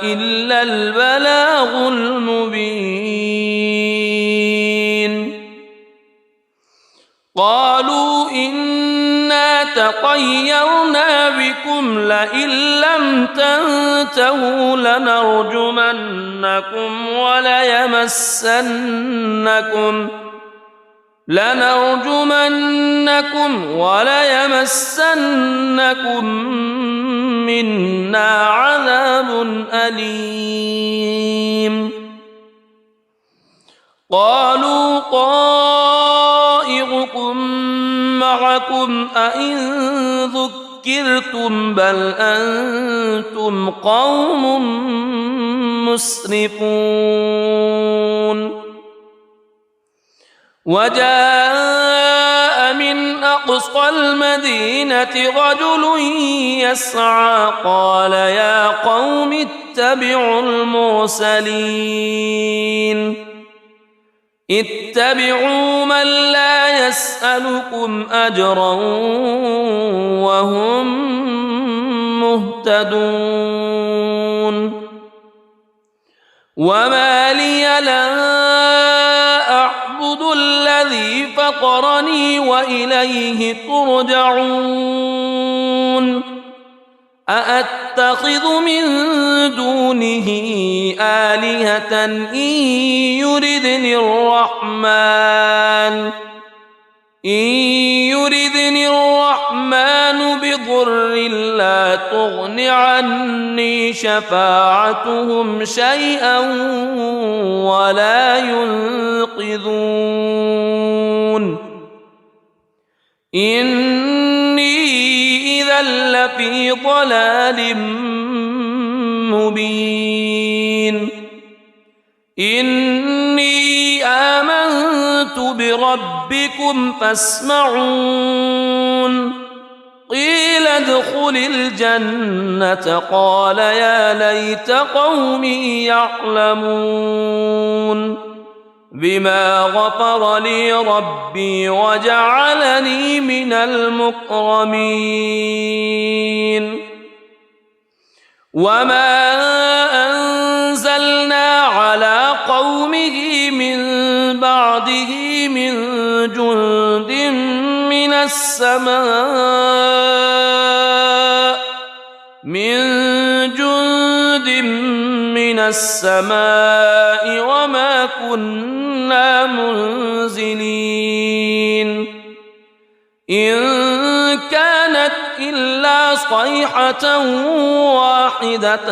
إلا البلاغ المبين قالوا إنا تطيرنا بكم لئن لم تنتهوا لنرجمنكم وليمسنكم منا عذاب أليم قالوا طائركم معكم أئن ذكرتم بل أنتم قوم مسرفون وجاء من أقصى المدينة رجل يسعى قال يا قوم اتبعوا من لا يسألكم أجرا وهم مهتدون وما لي لا أعبد الذي فطرني وإليه ترجعون أأتخذ من دونه آلهة إن يردني الرحمن بضر لا تغن عني شفاعتهم شيئا ولا ينقذون إني إذا لفي ضلال مبين إني آمنت بربكم فاسمعون قيل ادخل الجنة قال يا ليت قومي يعلمون بما غفر لي ربي وجعلني من المكرمين وما أنزلنا على قومه من بعده من جند من السماء وما كنا منزلين إن كانت إلا صيحة واحدة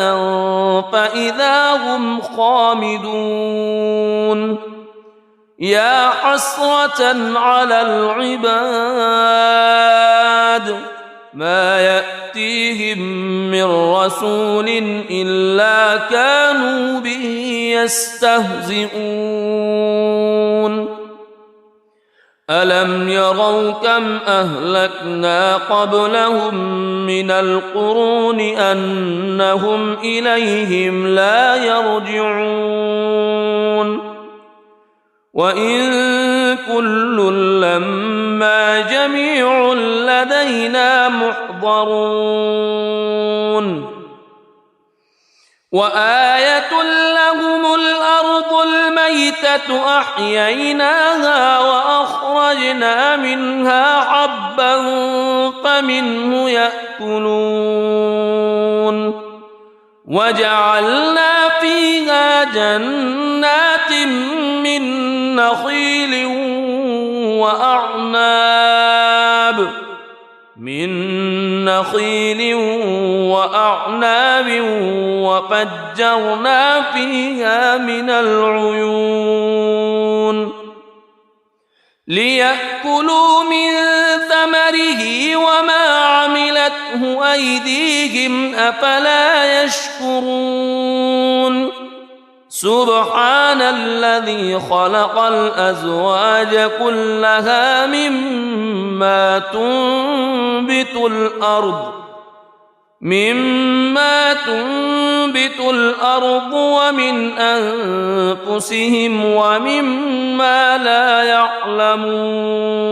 فإذا هم خامدون يا حسرة على العباد ما يأتيهم من رسول إلا كانوا به يستهزئون ألم يروا كم أهلكنا قبلهم من القرون أنهم إليهم لا يرجعون وإن كل لما جميع لدينا محضرون وآية لهم الأرض الميتة أحييناها وأخرجنا منها حبا فمنه يأكلون وجعلنا فيها جنات من نخيل وأعناب وفجرنا فيها من العيون ليأكلوا من ثمره وما عملته أيديهم أفلا يشكرون سبحان الذي خلق الأزواج كلها مما تنبت الأرض مما تنبت الأرض ومن أنفسهم ومما لا يعلمون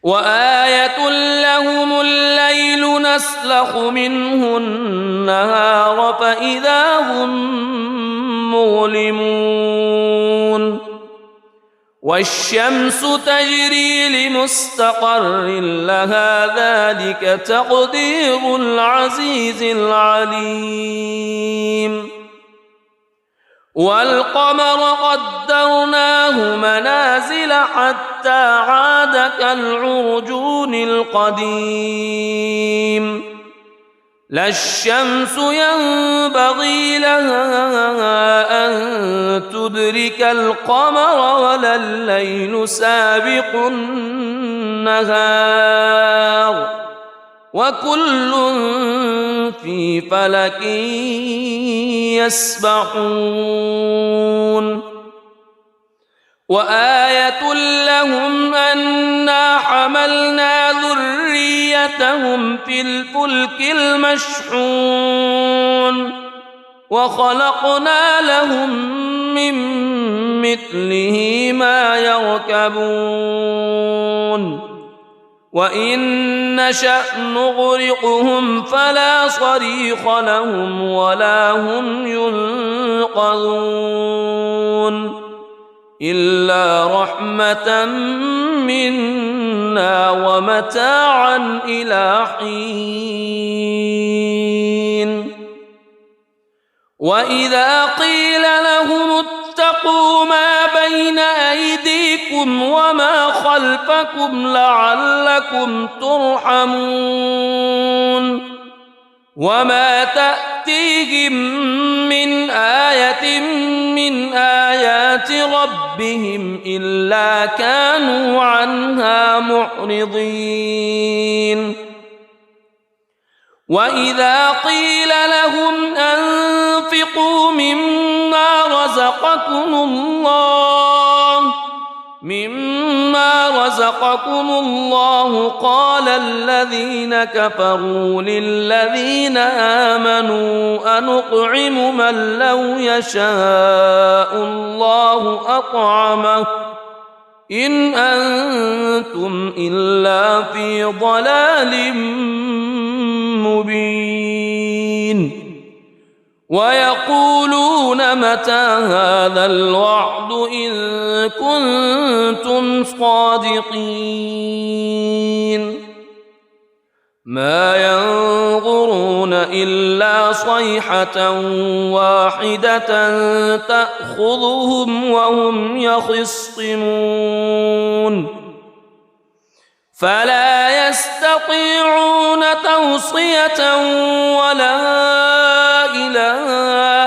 وآية لهم الليل نسلخ منه النهار فإذا هم مظلمون والشمس تجري لمستقر لها ذلك تقدير العزيز العليم والقمر قدرناه منازل حتى عاد كالعرجون القديم لا الشمس ينبغي لها أن تدرك القمر ولا الليل سابق النهار وكل في فلك يسبحون وآية لهم أنا حملنا ذريتهم في الفلك المشحون وخلقنا لهم من مثله ما يركبون وإن نشأ نغرقهم فلا صريخ لهم ولا هم ينقذون إلا رحمة منا ومتاعا إلى حين وإذا قيل لهم اتقوا ما بين أيديكم وما خلفكم لعلكم ترحمون وما تأتيهم من آية من آيات ربهم إلا كانوا عنها معرضين وإذا قيل لهم أنفقوا مما رزقكم الله قال الذين كفروا للذين آمنوا أنطعم من لو يشاء الله أطعمه إن أنتم إلا في ضلال مبين ويقولون متى هذا الوعد إن كنتم صادقين ما ينظرون إلا صيحة واحدة تأخذهم وهم يخصمون فلا يستطيعون توصية ولا إلى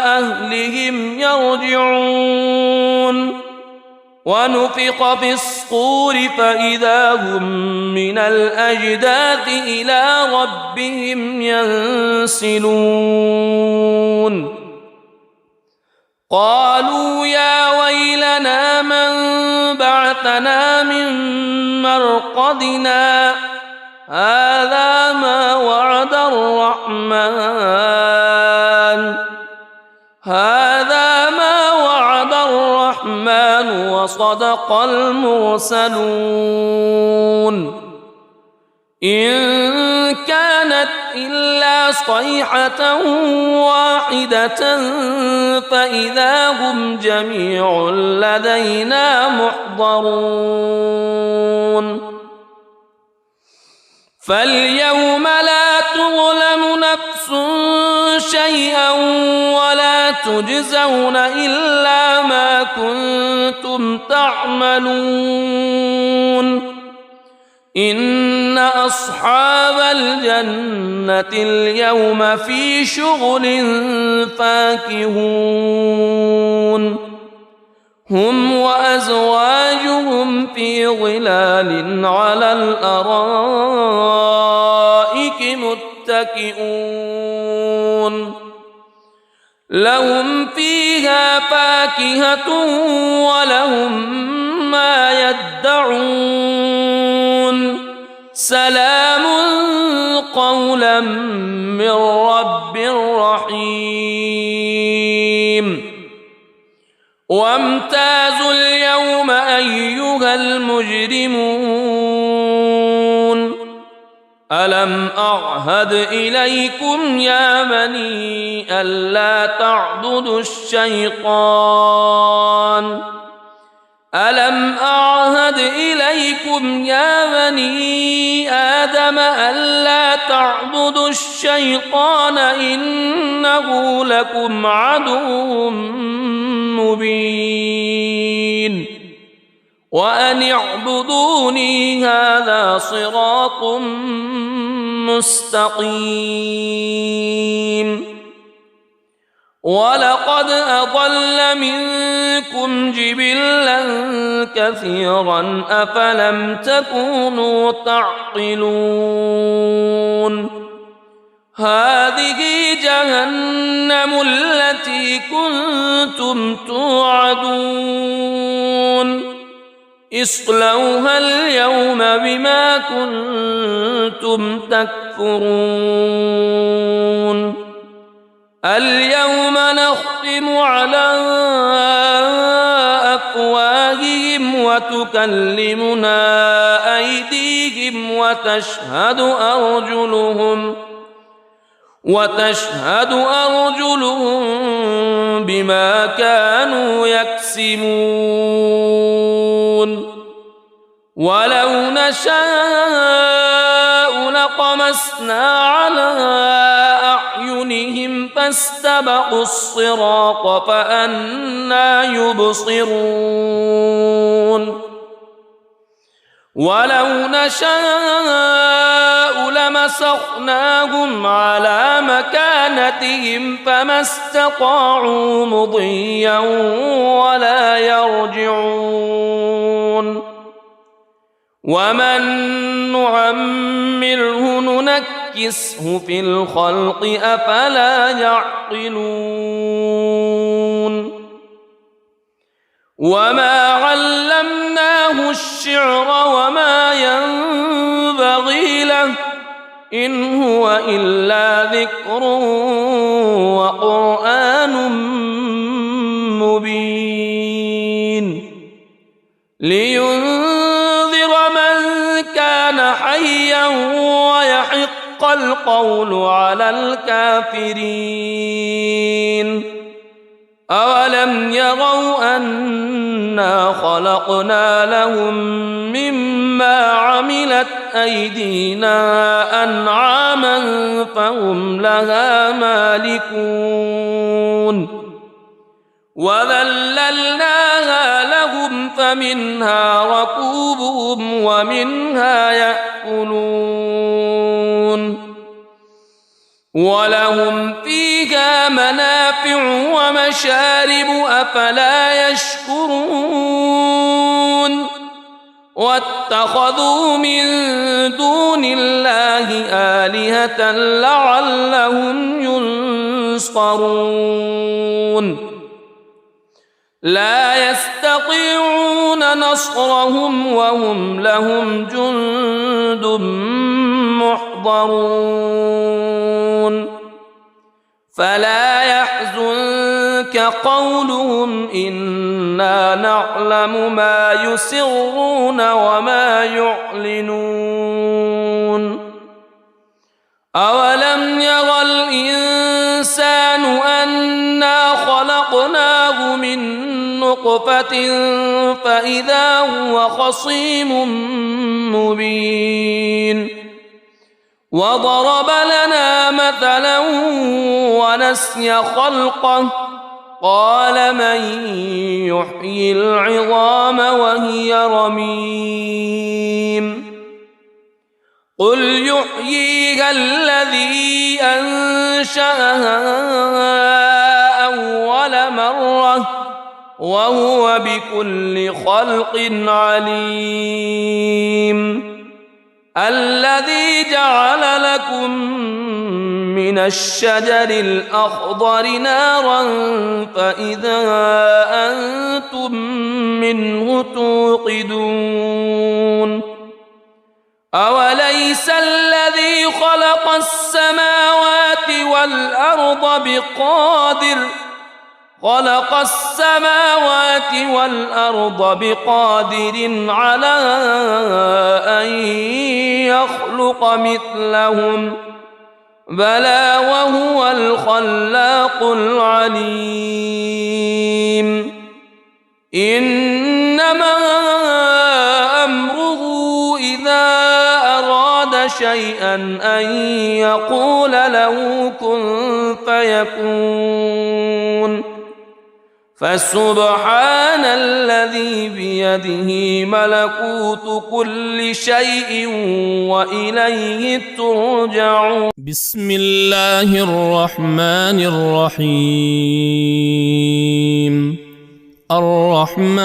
أهلهم يرجعون ونفخ في الصور فإذا هم من الأجداث إلى ربهم ينسلون قالوا يا ويلنا من بعثنا من مرقدنا هذا ما وعد الرحمن وصدق المرسلون إن كانت إلا صيحة واحدة فإذا هم جميع لدينا محضرون فاليوم لا تظلم نفس شيئا ولا تجزون إلا ما كنتم تعملون إن أصحاب الجنة اليوم في شغل فاكهون هم وأزواجهم في ظلال على الأرائك متكئون لهم فيها فاكهة ولهم ما يدعون سلام قولا من رب رحيم وامتازوا اليوم أيها المجرمون ألم أعهد إليكم يا بني ألا تعبدوا الشيطان ألم أعهد إليكم يا بني آدم ألا تعبدوا الشيطان إنه لكم عدو مبين وأن اعبدوني هذا صراط مستقيم ولقد أضل منكم جبلا كثيرا أفلم تكونوا تعقلون هذه جهنم التي كنتم توعدون اصلوها اليوم بما كنتم تكفرون اليوم نختم على أفواههم وتكلمنا أيديهم وتشهد أرجلهم بما كانوا يكسبون ولو نشاء لطمسنا على أعينهم فاستبقوا الصراط فأنى يبصرون ولو نشاء لمسخناهم على مكانتهم فما استطاعوا مضيا ولا يرجعون ومن نعمره ننكسه في الخلق أفلا يعقلون وما علمناه الشعر وما ينبغي له إن هو إلا ذكر وقرآن مبين لينذر من كان حيا ويحق القول على الكافرين أولم يروا أنا خلقنا لهم مما عملت أيدينا أنعاما فهم لها مالكون وذللناها لهم فمنها ركوبهم ومنها يأكلون ولهم فيها منافع ومشارب أفلا يشكرون واتخذوا من دون الله آلهة لعلهم ينصرون لا يستطيعون نصرهم وهم لهم جند محضرون فلا يحزنك قولهم إنا نعلم ما يسرون وما يعلنون أولم ير الإنسان أنا خلقناه من نطفة فإذا هو خصيم مبين وضرب لنا مثلا ونسي خلقه قال من يحيي العظام وهي رميم قل يحييها الذي أنشأها أول مرة وهو بكل خلق عليم الذي جعل لكم من الشجر الأخضر نارا فإذا أنتم منه توقدون أوليس الذي خلق والأرض بقادر خلق السماوات والأرض بقادر على أن يخلق مثلهم بلى وهو الخلاق العليم إنما أمره إذا أراد شيئا أن يقول له كن فيكون فسبحان الذي بيده ملكوت كل شيء وإليه ترجعون. بسم الله الرحمن الرحيم. الرحمن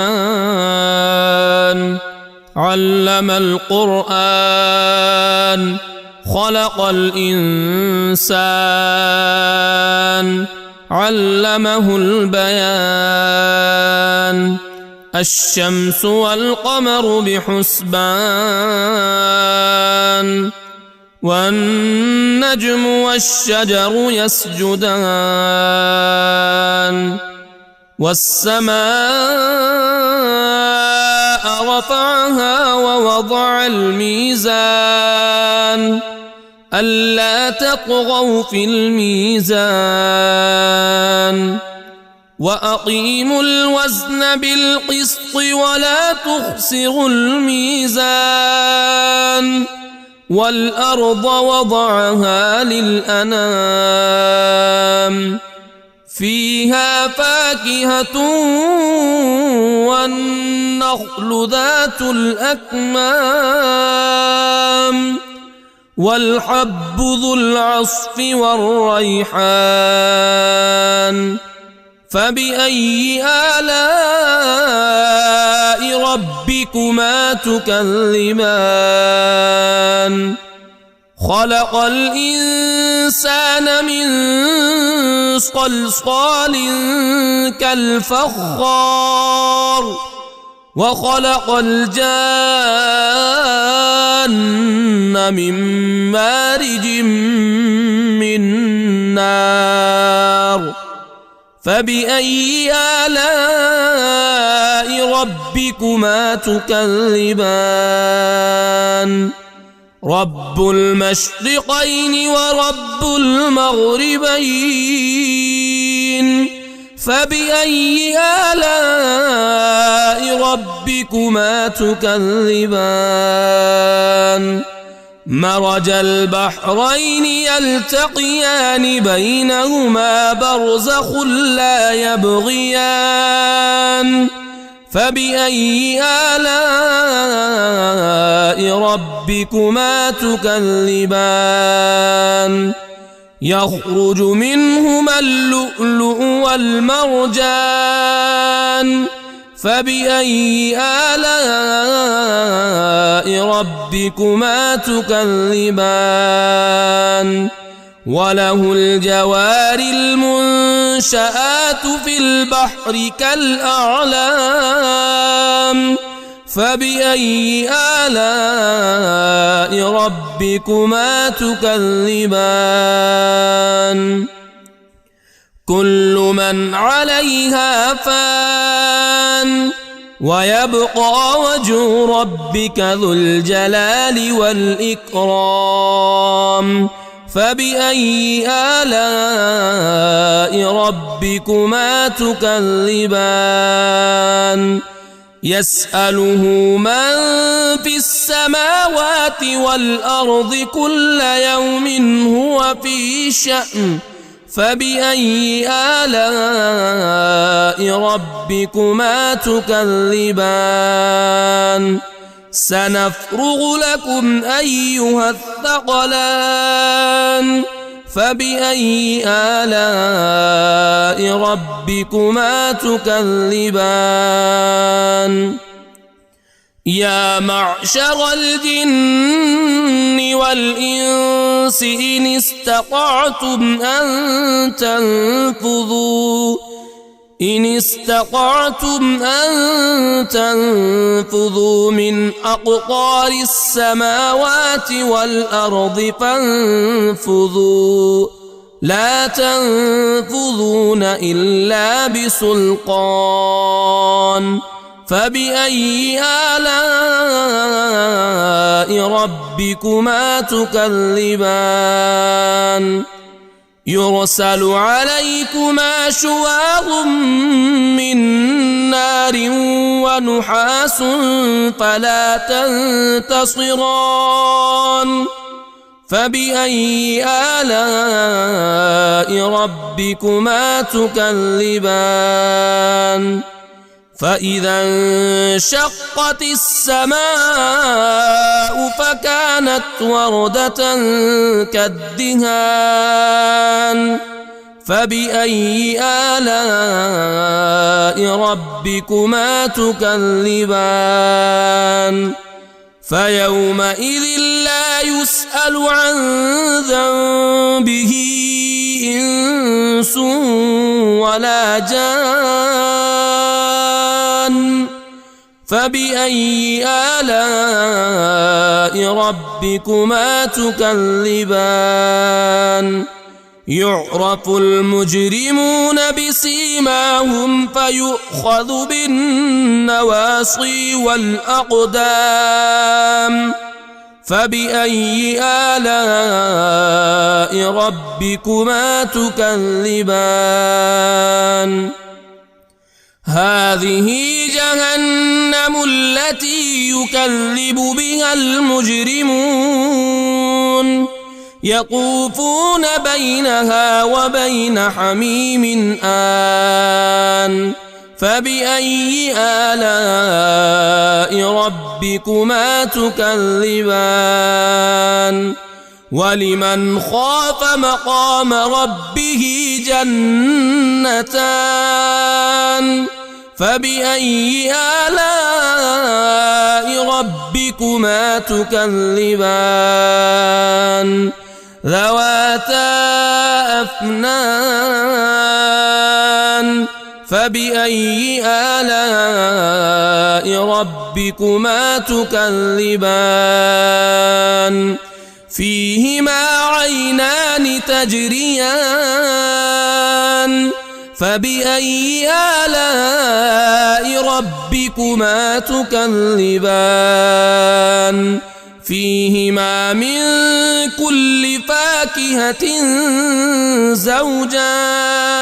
علم القرآن خلق الإنسان علمه البيان الشمس والقمر بحسبان والنجم والشجر يسجدان والسماء رفعها ووضع الميزان ألا تطغوا في الميزان وأقيموا الوزن بالقسط ولا تخسروا الميزان والأرض وضعها للأنام فيها فاكهة والنخل ذات الأكمام والحب ذو العصف والريحان فبأي آلاء ربكما تكذبان خلق الإنسان من صلصال كالفخار وخلق الجان من مارج من نار فبأي آلاء ربكما تكذبان رب المشرقين ورب المغربين فبأي آلاء ربكما تكذبان مرج البحرين يلتقيان بينهما برزخ لا يبغيان فبأي آلاء ربكما تكذبان يخرج منهما اللؤلؤ والمرجان فبأي آلاء ربكما تكذبان وله الجوار المنشآت في البحر كالأعلام فبأي آلاء ربكما تكذبان كل من عليها فان ويبقى وجه ربك ذو الجلال والإكرام فبأي آلاء ربكما تكذبان يسأله من في السماوات والأرض كل يوم هو في شأن فبأي آلاء ربكما تكذبان سنفرغ لكم أيها الثقلان فبأي آلاء ربكما تكذبان يا معشر الجن والإنس إن استطعتم أن تنفذوا من أقطار السماوات والأرض فانفذوا لا تنفذون إلا بسلطان فبأي آلاء ربكما تكذبان يرسل عليكما شواظ من نار ونحاس فلا تنتصران فبأي آلاء ربكما تكذبان فإذا انشقت السماء فكانت وردة كالدهان فبأي آلاء ربكما تكذبان فيومئذ لا يسأل عن ذنبه إنس ولا جان فبأي آلاء ربكما تكذبان يعرف المجرمون بسيماهم فيؤخذ بالنواصي والأقدام فبأي آلاء ربكما تكذبان هذه جهنم التي يكذب بها المجرمون يطوفون بينها وبين حميم آن فبأي آلاء ربكما تكذبان ولمن خاف مقام ربه جنتان فبأي آلاء ربكما تكذبان ذواتا أفنان فبأي آلاء ربكما تكذبان فيهما عينان تجريان فبأي آلاء ربكما تكذبان فيهما من كل فاكهة زوجان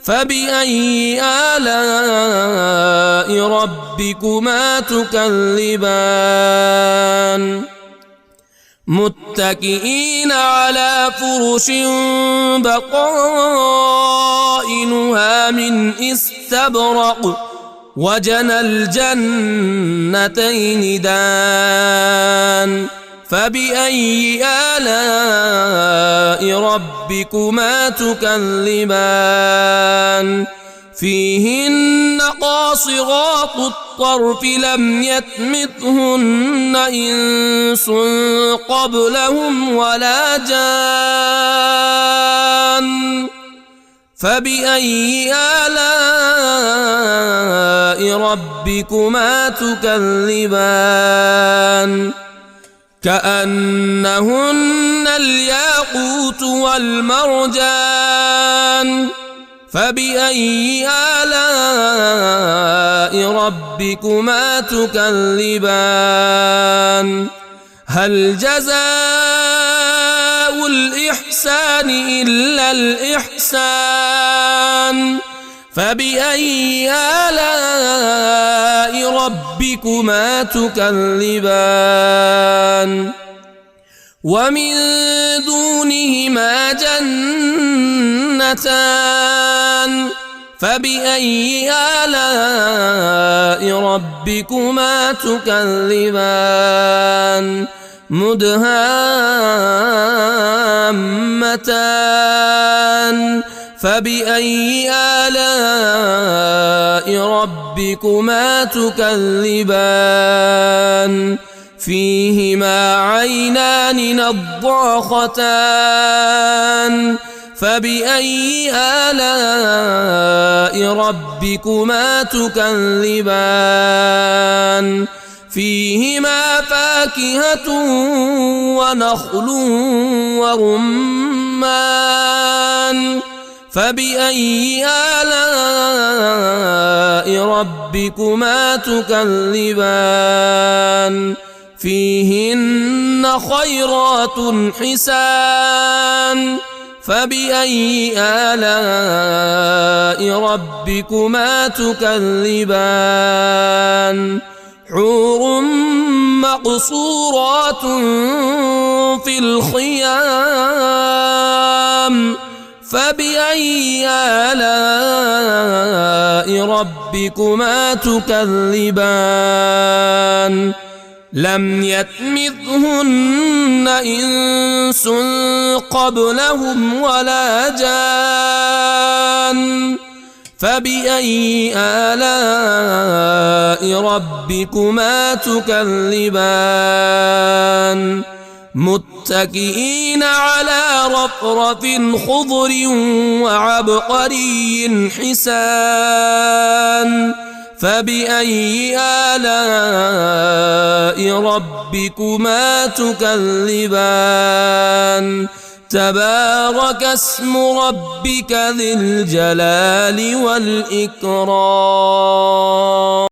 فبأي آلاء ربكما تكذبان متكئين على فرش بطائنها من استبرق وجنى الجنتين دان فبأي آلاء ربكما تكذبان فيهن قاصرات الطرف لم يطمثهن إنس قبلهم ولا جان فبأي آلاء ربكما تكذبان كأنهن الياقوت والمرجان فبأي آلاء ربكما تكذبان هل جزاء الإحسان إلا الإحسان فبأي آلاء ربكما تكذبان ومن دونهما جنتان فبأي آلاء ربكما تكذبان مدهامتان فبأي آلاء ربكما تكذبان فيهما عينان نضاختان فبأي آلاء ربكما تكذبان فيهما فاكهة ونخل ورمان رمان فبأي آلاء ربكما تكذبان فيهن خيرات حسان فبأي آلاء ربكما تكذبان حور مقصورات في الخيام فبأي آلاء ربكما تكذبان لم يطمثهن إنس قبلهم ولا جان فبأي آلاء ربكما تكذبان متكئين على رفرف خضر وعبقري حسان فبأي آلاء ربكما تكذبان تبارك اسم ربك ذي الجلال والإكرام.